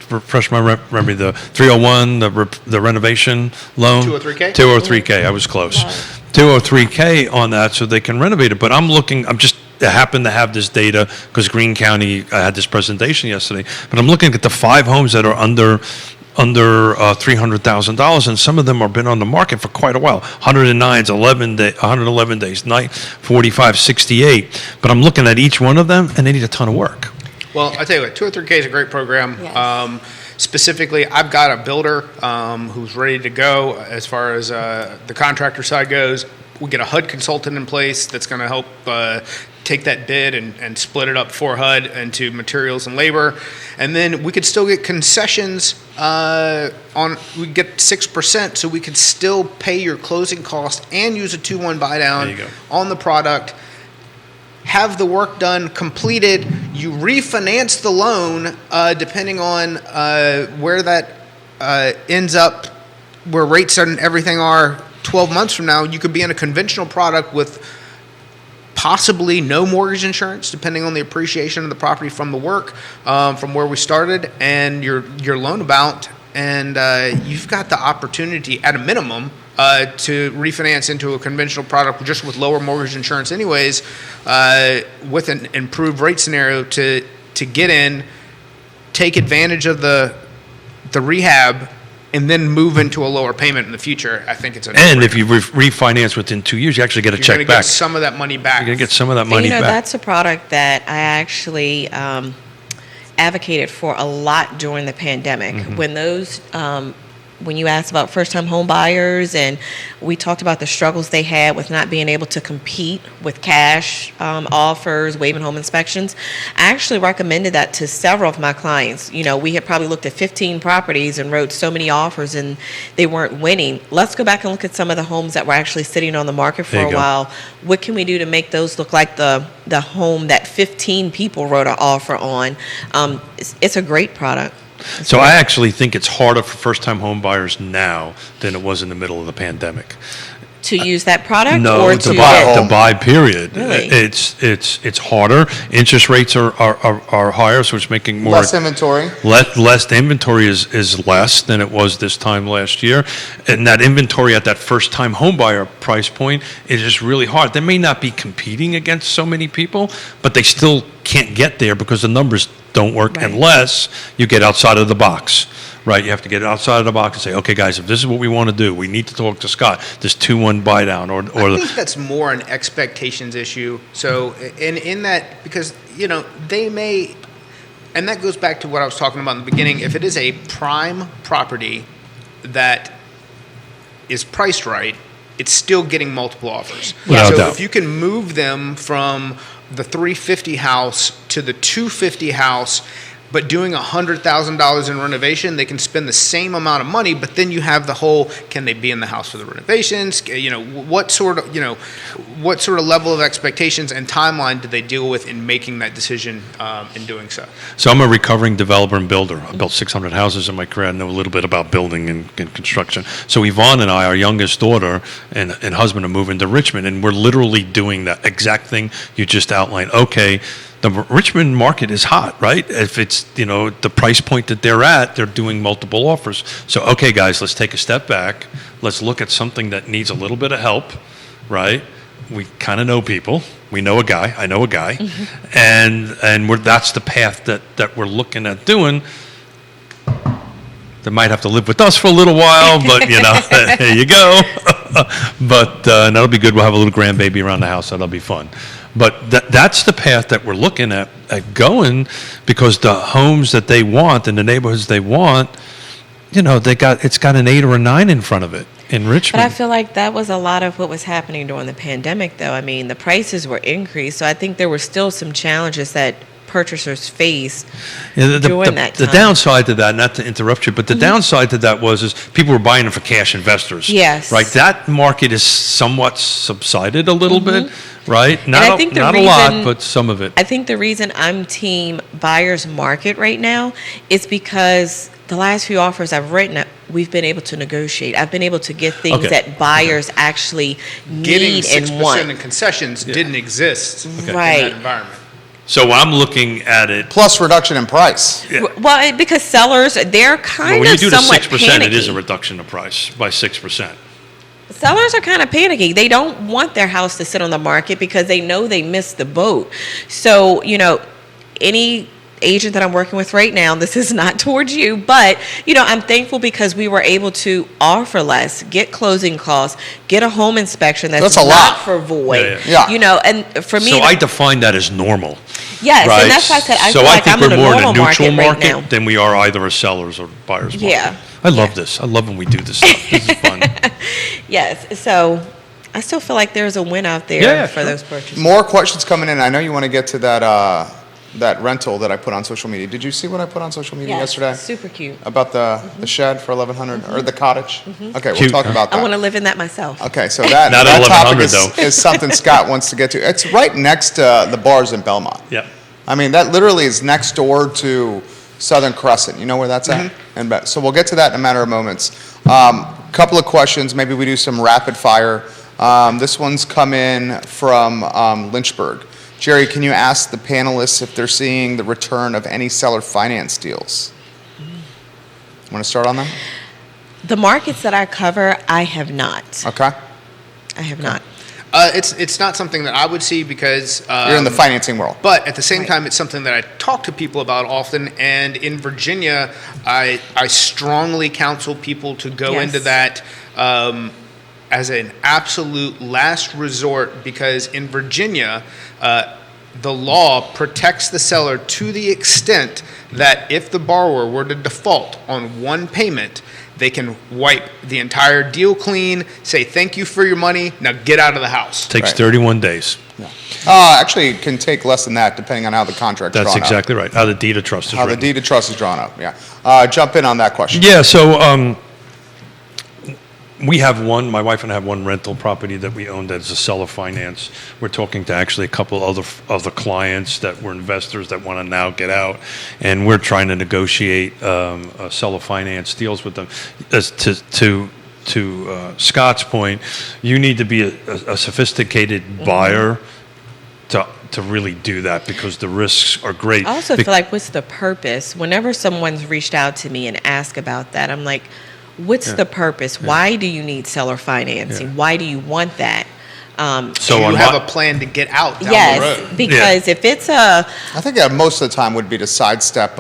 refresh my memory, the 301, the renovation loan. 203K? 203K, I was close. 203K on that, so they can renovate it. But I happen to have this data because Greene County had this presentation yesterday. But I'm looking at the 5 homes that are under $300,000, and some of them have been on the market for quite a while. 111 days, 45, 68. But I'm looking at each one of them, and they need a ton of work. Well, I tell you what, 203K is a great program. Yes. Specifically, I've got a builder who's ready to go as far as the contractor side goes. We get a HUD consultant in place that's going to help take that bid and split it up for HUD into materials and labor. And then we could still get concessions we get 6%, so we could still pay your closing cost and use a 2-1 buy down on the product. Have the work done, completed. You refinance the loan depending on where that ends up, where rates and everything are 12 months from now. You could be in a conventional product with possibly no mortgage insurance, depending on the appreciation of the property from the work, from where we started, and your loan amount, and you've got the opportunity, at a minimum, to refinance into a conventional product just with lower mortgage insurance anyways, with an improved rate scenario to get in, take advantage of the rehab, and then move into a lower payment in the future. I think it's a And if you refinance within 2 years, you actually get a check back. You're going to get some of that money back. You're going to get some of that money back. That's a product that I actually advocated for a lot during the pandemic. Mm-hmm. When you asked about first-time home buyers, and we talked about the struggles they had with not being able to compete with cash offers, waiving home inspections, I actually recommended that to several of my clients. We had probably looked at 15 properties and wrote so many offers, and they weren't winning. Let's go back and look at some of the homes that were actually sitting on the market for a while. What can we do to make those look like the home that 15 people wrote an offer on? It's a great product. So I actually think it's harder for first-time home buyers now than it was in the middle of the pandemic. To use that product? No, or to buy, period. Really? It's harder. Interest rates are higher, so it's making more... Less inventory. Less inventory is less than it was this time last year. And that inventory at that first-time home buyer price point is just really hard. They may not be competing against so many people, but they still can't get there because the numbers don't work unless you get outside of the box, right? You have to get outside of the box and say, okay, guys, if this is what we want to do, we need to talk to Scott. This 2-1 buy down, or I think that's more an expectations issue. So in that, because they may, and that goes back to what I was talking about in the beginning. If it is a prime property that is priced right, it's still getting multiple offers. Without So doubt. if you can move them from the 350 house to the 250 house, but doing $100,000 in renovation, they can spend the same amount of money. But then you have the whole: can they be in the house for the renovations? What sort of level of expectations and timeline do they deal with in making that decision in doing so? So I'm a recovering developer and builder. I built 600 houses in my career. I know a little bit about building and construction. So Yvonne and I, our youngest daughter and husband, are moving to Richmond, and we're literally doing that exact thing you just outlined. Okay, the Richmond market is hot, right? If it's, the price point that they're at, they're doing multiple offers. So, okay, guys, let's take a step back. Let's look at something that needs a little bit of help, right? We kind of know people. We know a guy. I know a guy. And that's the path that we're looking at doing. They might have to live with us for a little while, but, there you go. But that'll be good. We'll have a little grandbaby around the house. That'll be fun. But that's the path that we're looking at going, because the homes that they want and the neighborhoods they want, it's got an 8 or a 9 in front of it in Richmond. But I feel like that was a lot of what was happening during the pandemic, though. I mean, the prices were increased, so I think there were still some challenges that purchasers faced during that time. The downside to that, not to interrupt you, but the downside to that is people were buying them for cash investors. Yes. Right? That market is somewhat subsided a little bit, right? Not a lot, but some of it. I think the reason I'm team buyer's market right now is because the last few offers I've written, we've been able to negotiate. I've been able to get things that buyers actually need and want. Getting 6% in concessions didn't exist in Right. that environment. So when I'm looking at it, Plus reduction in price. Well, because sellers, they're kind when you of do the somewhat 6%, panicky. it is a reduction of price by 6%. Sellers are kind of panicky. They don't want their house to sit on the market because they know they missed the boat. So, any agent that I'm working with right now, this is not towards you, but, I'm thankful because we were able to offer less, get closing costs, get a home inspection that's a not lot. for void. Yeah. And for me, So I define that as normal. yes, Right. and that's why I said I so feel I like think I'm we're in a more in a normal neutral market right now. than we are either a seller's or buyer's market. Yeah. I love this. I love when we do this stuff. This is fun. Yes, so I still feel like there's a win out there Yeah, for sure. those purchases. More questions coming in. I know you want to get to that rental that I put on social media. Did you see what I put on social media Yes, yesterday? super cute. About the shed for 1,100 or the cottage? Okay, we'll Cute, talk huh? about that. I want to live in that myself. Okay, so that Not at topic 1,100 is, though. is something Scott wants to get to. It's right next to the bars in Belmont. Yeah. I mean, that literally is next door to Southern Crescent. You know where that's at? And so we'll get to that in a matter of moments. Couple of questions. Maybe we do some rapid fire. This one's come in from Lynchburg. Jerry, can you ask the panelists if they're seeing the return of any seller finance deals? Want to start on them? The markets that I cover, I have not. Okay. I have not. It's not something that I would see because You're in the financing world. But at the same time, it's something that I talk to people about often. And in Virginia, I strongly counsel people to go Yes. into that as an absolute last resort, because in Virginia, the law protects the seller to the extent that if the borrower were to default on one payment, they can wipe the entire deal clean, say thank you for your money, now get out of the house. Takes Right. 31 days. Actually, it can take less than that depending on how the contract's That's drawn exactly right. How the deed of trust up. is How the written. deed of trust is drawn up, yeah. Jump in on that question. Yeah, so we have my wife and I have one rental property that we own that's a seller finance. We're talking to actually a couple other clients that were investors that want to now get out, and we're trying to negotiate seller finance deals with them. As to Scott's point, you need to be a sophisticated buyer to really do that, because the risks are great. I also feel like, what's the purpose? Whenever someone's reached out to me and asked about that, I'm like, what's the purpose? Why do you need seller financing? Yeah. Why do you want that? So you on have my- a plan to get out down the Yes, road. because if it's a I think most of the time would be to sidestep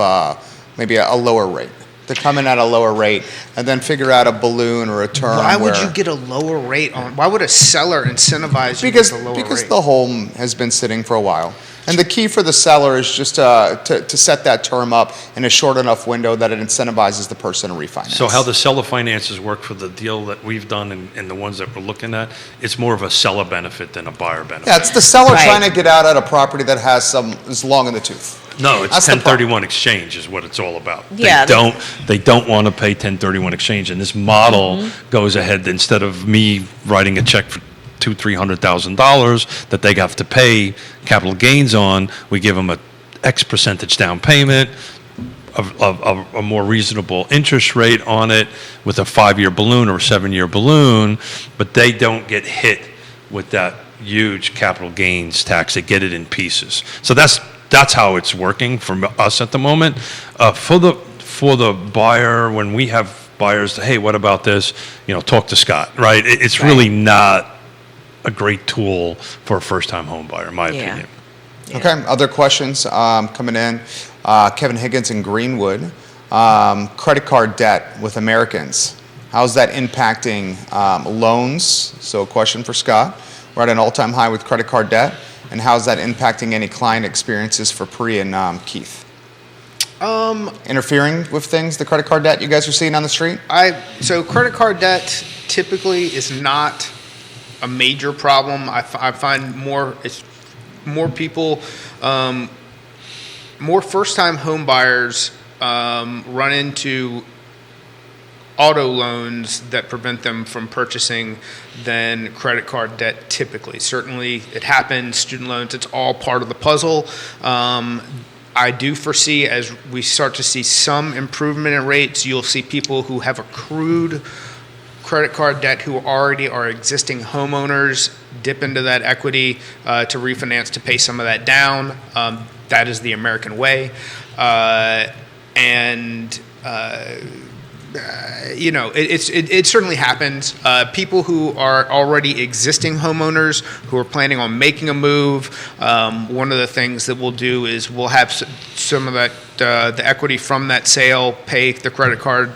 maybe a lower rate to come in at a lower rate and then figure out a balloon or a term. Why would where- you get a lower rate on? Why would a seller incentivize you Because with a lower because rate? the home has been sitting for a while. And the key for the seller is just to set that term up in a short enough window that it incentivizes the person to refinance. So how the seller finances work for the deal that we've done and the ones that we're looking at, it's more of a seller benefit than a buyer benefit. Yeah, it's the seller Right. trying to get out at a property that is long in the tooth. No, it's That's the 1031 exchange is what it's all about. Yeah, They don't want to pay 1031 exchange, and this model goes ahead, instead of me writing a check for $200,000-300,000 that they have to pay capital gains on, we give them a X percentage down payment, a more reasonable interest rate on it with a 5-year balloon or a 7-year balloon, but they don't get hit with that huge capital gains tax. They get it in pieces. So that's how it's working for us at the moment. For the buyer, when we have buyers, hey, what about this? Talk to Scott, right? It's really not a great tool for a first-time home buyer, in my opinion. Yeah. Okay, other questions coming in. Kevin Higgins in Greenwood. Credit card debt with Americans. How's that impacting loans? So a question for Scott. We're at an all-time high with credit card debt. And how's that impacting any client experiences for Pri and Keith? Interfering with things, the credit card debt you guys are seeing on the street? So credit card debt typically is not a major problem. I find more people, more first-time home buyers run into auto loans that prevent them from purchasing than credit card debt typically. Certainly it happens, student loans, it's all part of the puzzle. I do foresee, as we start to see some improvement in rates, you'll see people who have accrued credit card debt who already are existing homeowners dip into that equity to refinance to pay some of that down. That is the American way. It certainly happens. People who are already existing homeowners who are planning on making a move, one of the things that we'll do is we'll have some of that the equity from that sale pay the credit card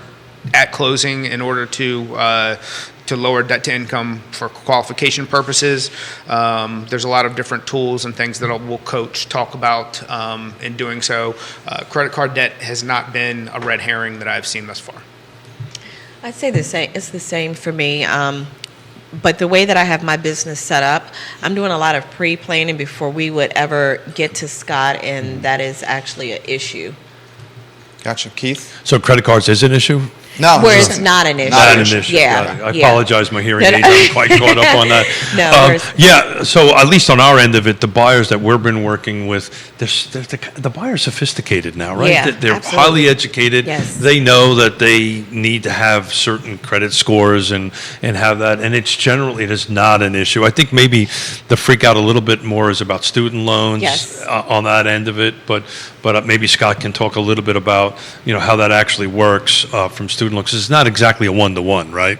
at closing in order to lower debt to income for qualification purposes. There's a lot of different tools and things that we'll talk about in doing so. Credit card debt has not been a red herring that I've seen thus far. I'd say the same. It's the same for me. But the way that I have my business set up, I'm doing a lot of pre-planning before we would ever get to Scott, and that is actually an issue. Gotcha. Keith? So credit cards is an issue? No. Where it's not an issue. Not an issue. Yeah. I yeah. apologize, my hearing aids aren't quite caught up on that. No, yeah, so at least on our end of it, the buyers that we've been working with, the buyer's sophisticated now, right? Yeah, They're absolutely. highly educated. Yes. They know that they need to have certain credit scores and have that, and it is not an issue. I think maybe the freak out a little bit more is about student loans Yes. On that end of it, but maybe Scott can talk a little bit about how that actually works from student loans. 'Cause it's not exactly a one-to-one, right?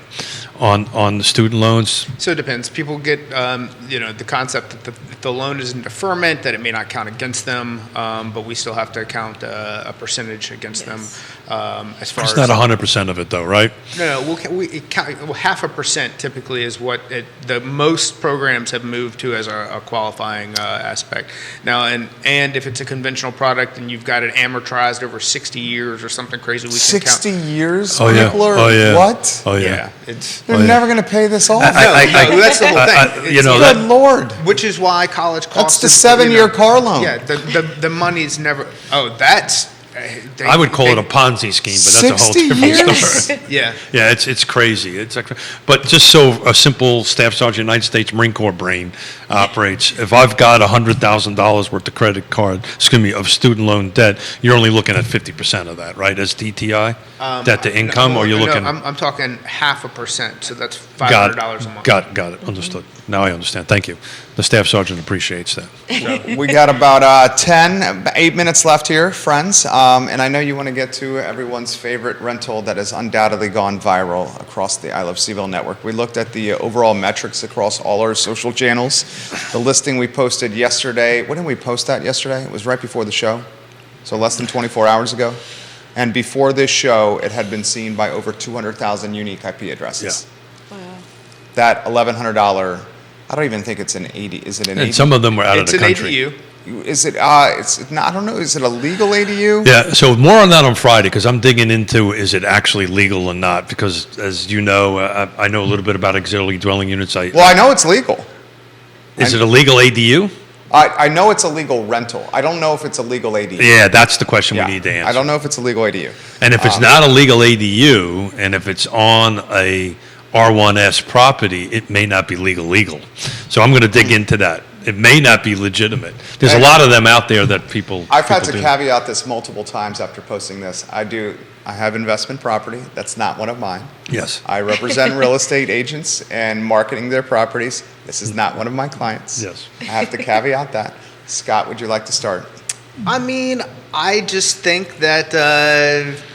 On the student loans. So it depends. People get, the concept that the loan is in deferment, that it may not count against them, but we still have to count a percentage against them as far It's as. not 100% of it, though, right? No, we count, 0.5% typically is what the most programs have moved to as a qualifying aspect. Now, and if it's a conventional product and you've got it amortized over 60 years or something crazy, we can 60 count. years? Oh, yeah. People are, Oh, yeah. what? Oh, yeah. Yeah, it's. They're never going to pay this off. No, that's the whole thing. Good Lord. Which is why college costs. That's the 7-year car loan. Yeah, the money's never. Oh, that's. I would call it a Ponzi scheme, but that's a whole 60 different years? story. Yeah. Yeah, it's crazy. But just so a simple Staff Sergeant United States Marine Corps brain operates, if I've got $100,000 worth of credit card, of student loan debt, you're only looking at 50% of that, right? As DTI, debt to income, or you're looking. I'm talking 0.5%, so that's Got $500 a month. Got it. Understood. Now I understand. Thank you. The Staff Sergeant appreciates that. We got about 8 minutes left here, friends. And I know you want to get to everyone's favorite rental that has undoubtedly gone viral across the I Love CVille Network. We looked at the overall metrics across all our social channels. The listing we posted yesterday, when did we post that yesterday? It was right before the show, so less than 24 hours ago. And before this show, it had been seen by over 200,000 unique IP addresses. Wow. That $1,100, I don't even think it's an 80. Is it an 80? And some of them were out of It's the an country. ADU. Is it, it's not, I don't know, is it a legal ADU? Yeah, so more on that on Friday, because I'm digging into, is it actually legal or not? Because as you know, I know a little bit about auxiliary dwelling units. Well, I know it's legal. Is it a legal ADU? I know it's a legal rental. I don't know if it's a legal ADU. Yeah, that's the question Yeah. we need to answer. I don't know if it's a legal ADU. And if it's not a legal ADU, and if it's on a R1S property, it may not be legal. So I'm going to dig into that. It may not be legitimate. There's a lot of them out there that people. I've had to people do. caveat this multiple times after posting this. I have investment property. That's not one of mine. Yes. I represent real estate agents and marketing their properties. This is not one of my clients. Yes. I have to caveat that. Scott, would you like to start? I mean, I just think that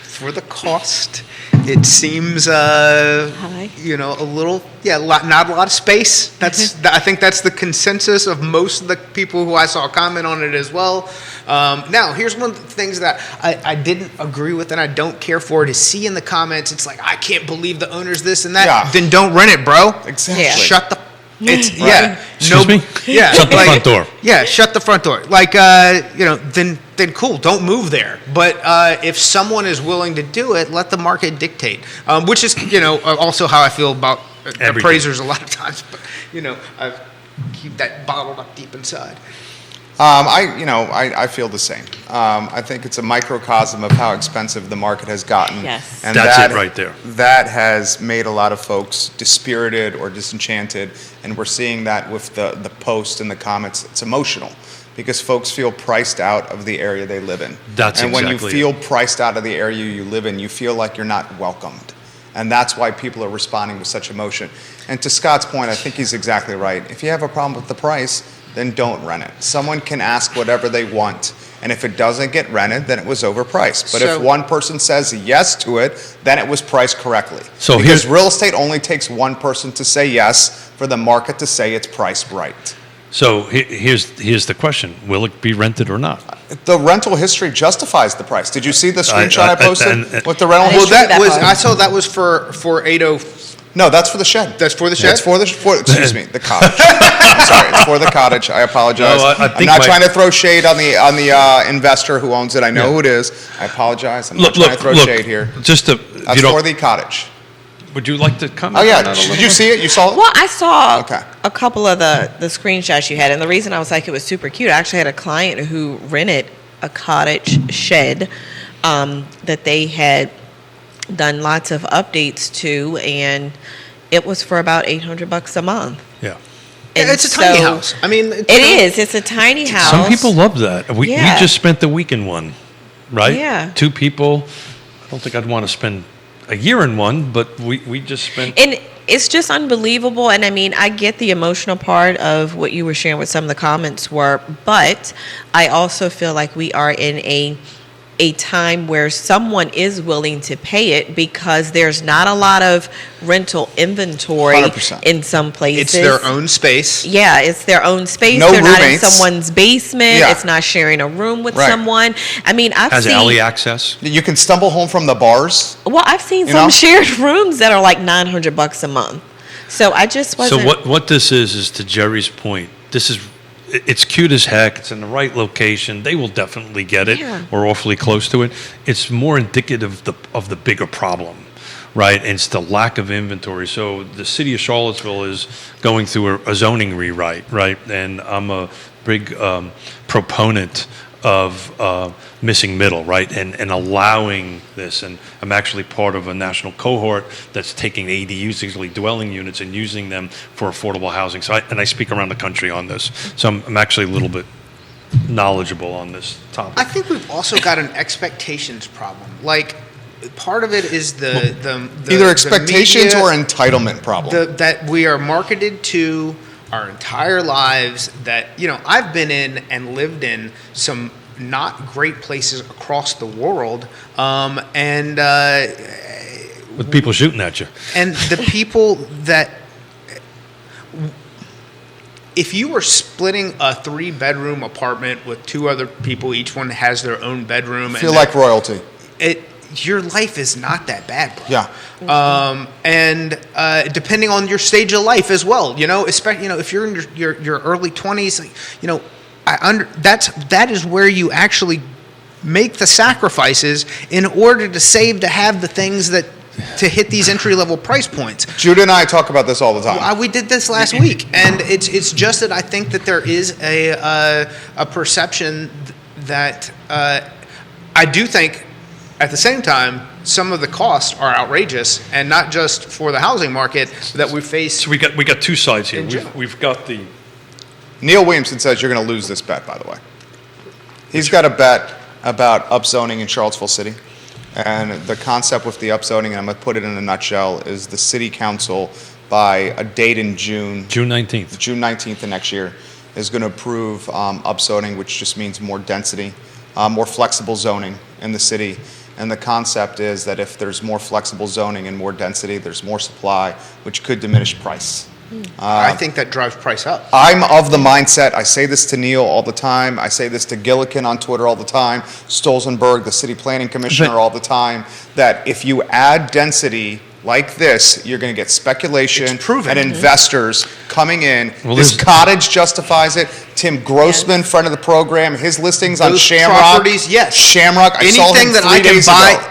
for the cost, it seems, High. a little, not a lot of space. I think that's the consensus of most of the people who I saw comment on it as well. Now, here's one of the things that I didn't agree with and I don't care for to see in the comments. It's like, I can't believe the owner's this and that. Yeah. Then don't rent it, bro. Exactly. Yeah. Shut the. It's Right. yeah. Excuse me? Yeah. Shut the front door. Yeah, shut the front door. Like, then cool, don't move there. But if someone is willing to do it, let the market dictate. Which is, also how I feel about Everything. appraisers a lot of times. But I keep that bottled up deep inside. I feel the same. I think it's a microcosm of how expensive the market has gotten. Yes. And That's that, it right there. That has made a lot of folks dispirited or disenchanted, and we're seeing that with the post and the comments. It's emotional because folks feel priced out of the area they live in. That's and when you exactly feel priced out of the area you live in, you feel like you're not welcomed. And that's why people are responding with such emotion. And to Scott's point, I think he's exactly right. If you have a problem with the price, then don't rent it. Someone can ask whatever they want, and if it doesn't get rented, then it was overpriced. But if So- one person says yes to it, then it was priced correctly. So because here's- real estate only takes one person to say yes for the market to say it's priced right. So here's the question: will it be rented or not? The rental history justifies the price. Did you see the screenshot I posted and- with the rental I didn't history? see that part. I saw that was for 80. No, that's for the shed. That's for the shed? It's for excuse me, the cottage. I'm sorry, it's for the cottage. I apologize. No, I I'm think not my- trying to throw shade on the investor who owns it. I know who it is. I apologize. I'm not trying to throw shade here. Just to, That's for the cottage. would you like to comment? Oh yeah, on that a did little you bit? see it? You saw it? Well, I saw Okay. a couple of the screenshots you had, and the reason I was like it was super cute, I actually had a client who rented a cottage shed that they had done lots of updates to, and it was for about $800 a month. Yeah. And It's a tiny so- house. I mean, It is. It's a tiny house. Some people love that. We Yeah. just spent the week in one, right? Yeah. 2 people. I don't think I'd want to spend a year in one, but we just spent. And it's just unbelievable. And I mean, I get the emotional part of what you were sharing with some of the comments were, but I also feel like we are in a time where someone is willing to pay it because there's not a lot of rental inventory 100%. in some places. it's their own space. Yeah, it's their own space. No They're not in roommates. someone's basement. Yeah. It's not sharing a room with Right. someone. I mean, I've Has seen alley access? You can stumble home from the bars. Well, I've seen You some know? shared rooms that are like $900 a month. So I just wasn't. So what this is to Jerry's point, it's cute as heck. It's in the right location. They will definitely get it Yeah. or awfully close to it. It's more indicative of the bigger problem, right? And it's the lack of inventory. So the city of Charlottesville is going through a zoning rewrite, right? And I'm a big proponent of missing middle, right? And allowing this. And I'm actually part of a national cohort that's taking ADUs, usually dwelling units, and using them for affordable housing. So I speak around the country on this. So I'm actually a little bit knowledgeable on this topic. I think we've also got an expectations problem. Like, part of it is the Either expectations the media, or entitlement problem. that we are marketed to our entire lives. That I've been in and lived in some not great places across the world, and With people shooting at you. and the people that. If you were splitting a 3-bedroom apartment with 2 other people, each one has their own bedroom. Feel like royalty. your life is not that bad, bro. Yeah. And depending on your stage of life as well, especially, if you're in your early 20s, that is where you actually make the sacrifices in order to save to have the things to hit these entry-level price points. Judah and I talk about this all the time. We did this last week, and it's just that I think that there is a perception that I do think at the same time some of the costs are outrageous, and not just for the housing market that we face. So we got two sides here. We've got the Neil Williamson says you're going to lose this bet, by the way. He's got a bet about upzoning in Charlottesville City. And the concept with the upzoning, and I'm going to put it in a nutshell, is the city council by a date in June 19th. June 19th of next year is going to approve upzoning, which just means more density, more flexible zoning in the city. And the concept is that if there's more flexible zoning and more density, there's more supply, which could diminish price. I think that drives price up. I'm of the mindset, I say this to Neil all the time, I say this to Gillikin on Twitter all the time, Stolzenberg, the city planning commissioner, all the time, that if you add density like this, you're going to get speculation It's proven. and investors coming in. Well, this there's- cottage justifies it. Tim Grossman, friend of the program, his listings on Those Shamrock. properties, yes. Shamrock, I saw him Anything that 3 I can days buy, ago.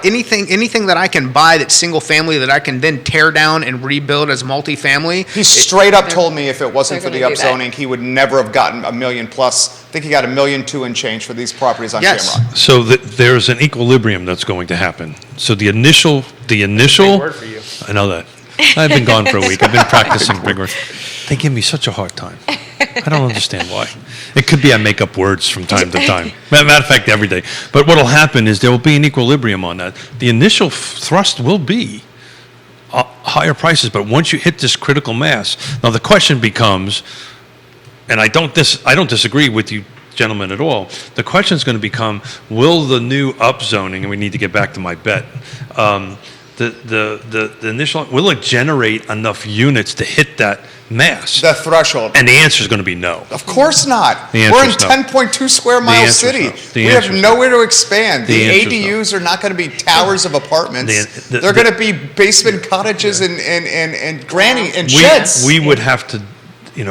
anything that I can buy that's single family that I can then tear down and rebuild as multifamily. He straight up told me if it wasn't for they're the gonna do that. upzoning, he would never have gotten $1 million plus. I think he got $1.2 million and change for these properties on Yes. Shamrock. So there's an equilibrium that's going to happen. So the initial, Big word for you. I know that. I've been gone for a week. I've been practicing big words. They give me such a hard time. I don't understand why. It could be I make up words from time to time. Matter of fact, every day. But what will happen is there will be an equilibrium on that. The initial thrust will be higher prices, but once you hit this critical mass, now the question becomes, and I don't disagree with you gentlemen at all. The question is going to become, will the new upzoning, and we need to get back to my bet, the initial, will it generate enough units to hit that mass? The threshold. And the answer is going to be no. Of course not. The We're in answer's no. 10.2 square mile answer's city. no. The We have answer's nowhere to expand. The The answer's ADUs are not going to be towers of apartments. The- They're going to be basement cottages and granny and We- sheds. We would have to,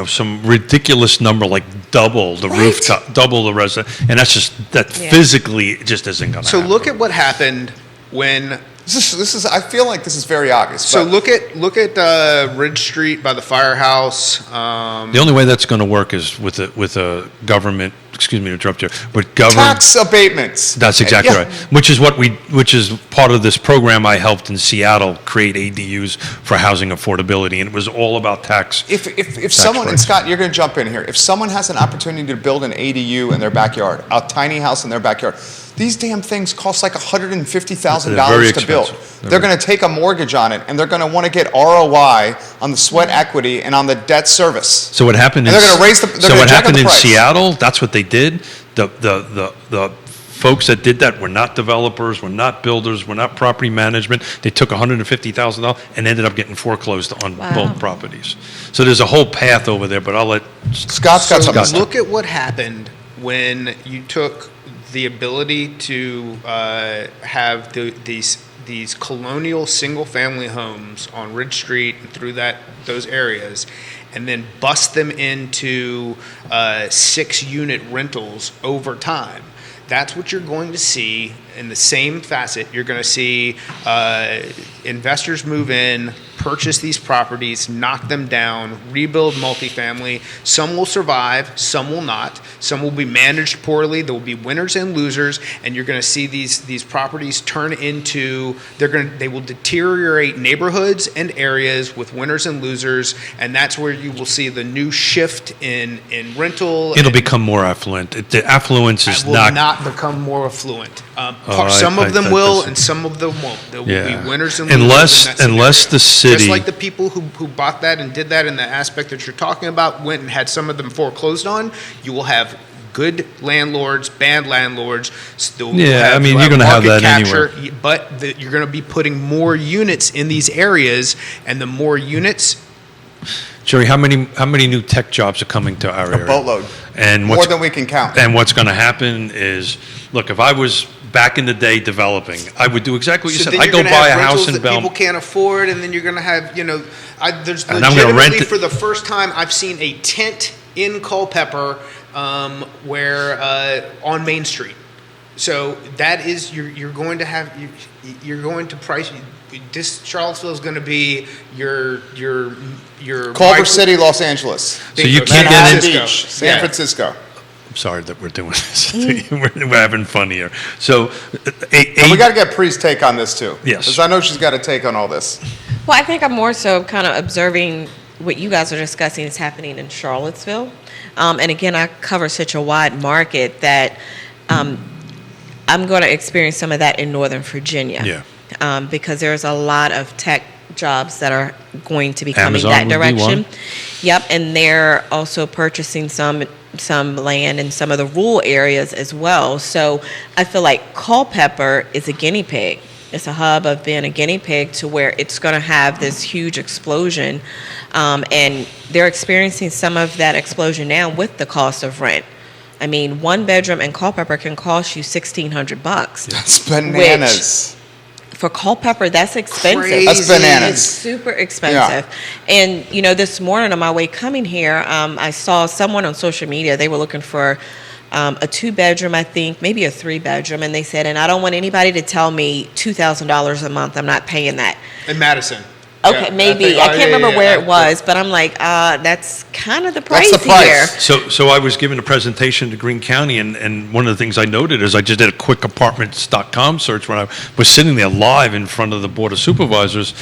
some ridiculous number like double the Right. rooftop, double the resident, and that Yeah. physically just isn't going to So happen. look at what happened when. This is. I feel like this is very obvious. So but look at Ridge Street by the firehouse. The only way that's going to work is with a government. Excuse me to interrupt you. With government. tax abatements. That's exactly Yeah. right. Which is part of this program I helped in Seattle create ADUs for housing affordability, and it was all about tax. If someone, and breaks. Scott, you're going to jump in here. If someone has an opportunity to build an ADU in their backyard, a tiny house in their backyard, these damn things cost like $150,000 They're very to build. expensive. They're going to take a mortgage on it, and they're going to want to get ROI on the sweat equity and on the debt service. So what happened? And they're gonna raise the- they're gonna what jack up happened the in price. Seattle? That's what they did. The folks that did that were not developers, were not builders, were not property management. They took $150,000 and ended up getting foreclosed on Wow. both properties. So there's a whole path over there. But I'll let Scott's got So something to say. look at what happened when you took the ability to have these colonial single-family homes on Ridge Street and through those areas, and then bust them into 6-unit rentals over time. That's what you're going to see in the same facet. You're going to see investors move in, purchase these properties, knock them down, rebuild multifamily. Some will survive, some will not. Some will be managed poorly. There will be winners and losers, and you're going to see these properties turn into they will deteriorate neighborhoods and areas with winners and losers, and that's where you will see the new shift in rental. it'll become more affluent. The affluence is will not become more affluent. Some of them will, and some of them won't. There will Yeah. be winners and losers. in that Unless scenario. the city. Just like the people who bought that and did that in the aspect that you're talking about, went and had some of them foreclosed on, you will have good landlords, bad landlords. Still Yeah, I mean, you're gonna have market that capture, anywhere. But you're going to be putting more units in these areas, and the more units. Jerry, how many new tech jobs are coming to our area? boatload. And More what's than we can count. And what's going to happen is, look, if I was back in the day developing, I would do exactly what you So said. then I you're go gonna buy a have house rentals in that people Belmont. can't afford, and then you're going to have, there's And I'm gonna rent legitimately it. for the first time I've seen a tent in Culpeper where on Main Street. So that is you're going to have you're going to price. This Charlottesville is going to be your Culver City, Los Angeles. So you Bingo. can't get Manhattan in. Beach, San Yeah. Francisco. I'm sorry that we're doing this. We're having fun here. So, And we got to get Pre's take on this too. Yes. Because I know she's got a take on all this. Well, I think I'm more so kind of observing what you guys are discussing is happening in Charlottesville. And again, I cover such a wide market that I'm going to experience some of that in Northern Virginia. Yeah. Because there's a lot of tech jobs that are going to be coming Amazon that would be direction. one. Yep, and they're also purchasing some land in some of the rural areas as well. So I feel like Culpeper is a guinea pig. It's a hub of being a guinea pig to where it's going to have this huge explosion, and they're experiencing some of that explosion now with the cost of rent. I mean, one bedroom in Culpeper can cost you $1,600. That's bananas. For Culpeper, that's expensive. Crazy. That's bananas. It's super expensive. And, this morning on my way coming here, I saw someone on social media, they were looking for a 2-bedroom, I think, maybe a 3-bedroom. And they said, and I don't want anybody to tell me $2,000 a month. I'm not paying that. in Madison. Okay, Yeah, maybe. I can't remember where it was, but I'm like, that's kind of the price That's the price. here. So I was given a presentation to Greene County, and one of the things I noted is I just did a quick apartments.com search when I was sitting there live in front of the Board of Supervisors.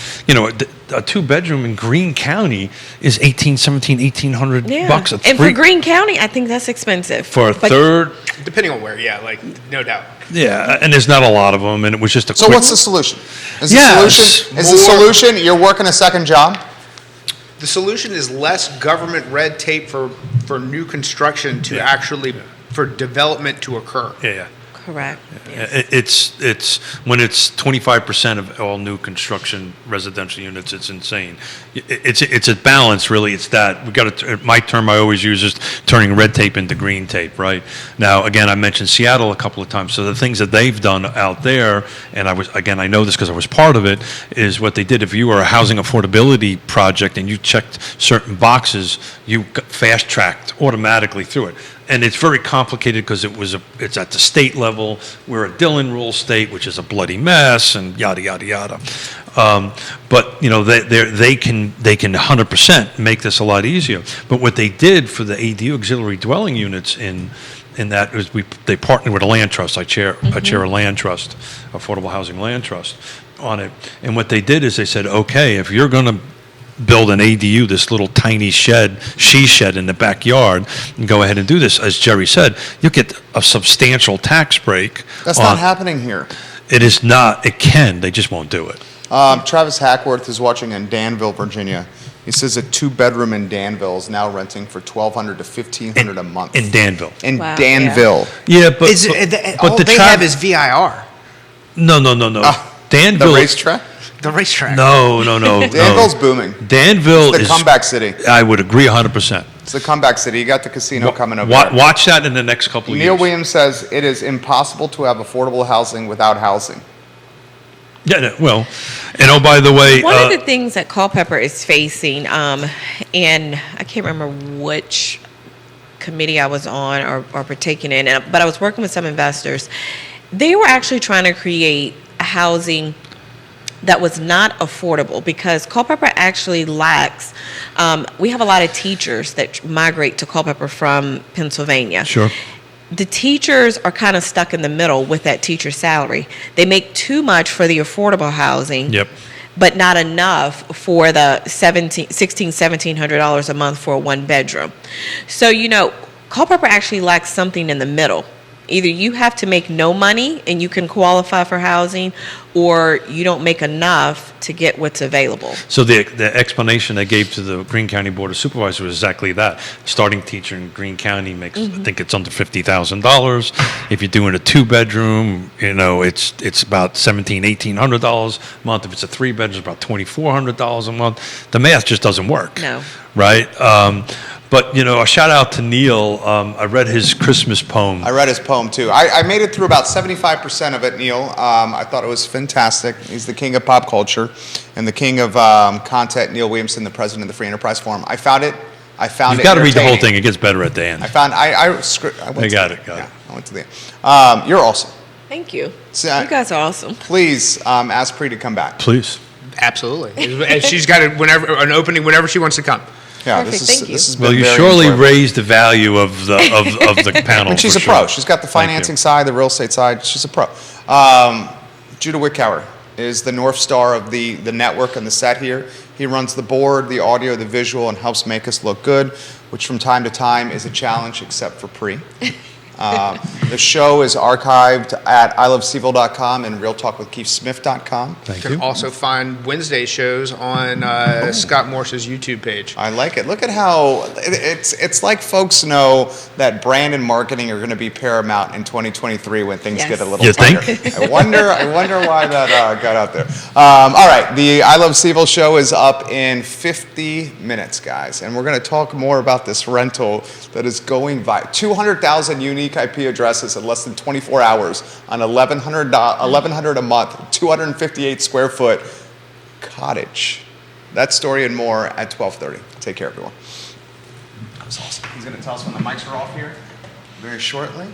A 2-bedroom in Greene County is $1,800 Yeah. bucks. And for Greene County, I think that's expensive. for a But third. Depending on where, no doubt. Yeah, and there's not a lot of them, and it was just a So quick. what's the solution? Is Yes, the solution you're working a second job? The solution is less government red tape for new construction to actually for development to occur. Yeah. Correct. Yes. It's when it's 25% of all new construction residential units. It's insane. It's a balance, really. It's that we got to. My term I always use is turning red tape into green tape. Right now, again, I mentioned Seattle a couple of times. So the things that they've done out there, and I know this because I was part of it, is what they did. If you were a housing affordability project and you checked certain boxes, you got fast-tracked automatically through it. And it's very complicated because it's at the state level. We're a Dillon rule state, which is a bloody mess, and yada yada yada. But they can 100% make this a lot easier. But what they did for the ADU auxiliary dwelling units in that is they partnered with a land trust. I chair a land trust, affordable housing land trust, on it. And what they did is they said, okay, if you're going to build an ADU, this little tiny she shed in the backyard, and go ahead and do this. As Jerry said, you'll get a substantial tax break. That's not happening here. It is not. It can. They just won't do it. Travis Hackworth is watching in Danville, Virginia. He says a 2-bedroom in Danville is now renting for $1,200 to $1,500 a month. In Danville. In Wow, Danville. Yeah, but All they have is VIR, no. The Danville. racetrack? the racetrack. No. Danville's booming. Danville It's the is comeback city. I would agree 100%. It's the comeback city. You got the casino coming up there. Watch that in the next couple of Neil years. Williams says it is impossible to have affordable housing without housing. Yeah, no, well, and oh, by the way, One of the things that Culpeper is facing, and I can't remember which committee I was on or partaking in, but I was working with some investors. They were actually trying to create housing that was not affordable because Culpeper actually lacks. We have a lot of teachers that migrate to Culpeper from Pennsylvania. Sure. The teachers are kind of stuck in the middle with that teacher salary. They make too much for the affordable housing. Yep. But not enough for the $1,700 a month for a 1-bedroom. So, Culpeper actually lacks something in the middle. Either you have to make no money and you can qualify for housing, or you don't make enough to get what's available. So the explanation I gave to the Greene County Board of Supervisors was exactly that. Starting teacher in Greene County makes, I think it's under $50,000. If you're doing a 2-bedroom, it's about $1,800 a month. If it's a 3-bedroom, it's about $2,400 a month. The math just doesn't work. No. Right? But, a shout out to Neil. I read his Christmas poem. I read his poem too. I made it through about 75% of it, Neil. I thought it was fantastic. He's the king of pop culture and the king of content. Neil Williamson, the president of the Free Enterprise Forum. I found it. You've got to read the whole thing. It gets better at the end. I found. I went to got the- it. yeah, I went to the end. You're awesome. Thank you. So, You guys are awesome. Please ask Pri to come back. Please. Absolutely. And she's got an opening whenever she wants to come. Yeah, Perfect, this is thank you. this has been Well, you very surely enjoyable. raised the value of the of the panel. And she's for a pro. sure. She's got the Thank you. financing side, the real estate side. She's a pro. Judah Wickhauer is the North Star of the network and the set here. He runs the board, the audio, the visual, and helps make us look good, which from time to time is a challenge, except for Pri. The show is archived at ilovecville.com and realtalkwithkeithsmith.com. Thank You you. can also find Wednesday shows on Scott Morse's YouTube page. I like it. Look at how it's like folks know that brand and marketing are going to be paramount in 2023 when things Yes. get a little You tighter. think? I wonder why that got out there. All right, the I Love CVille show is up in 50 minutes, guys, and we're going to talk more about this rental that is going by 200,000 unique IP addresses in less than 24 hours on 1,100 a month, 258 square foot cottage. That story and more at 12:30. Take care, everyone. That was awesome. He's going to tell us when the mics are off here very shortly.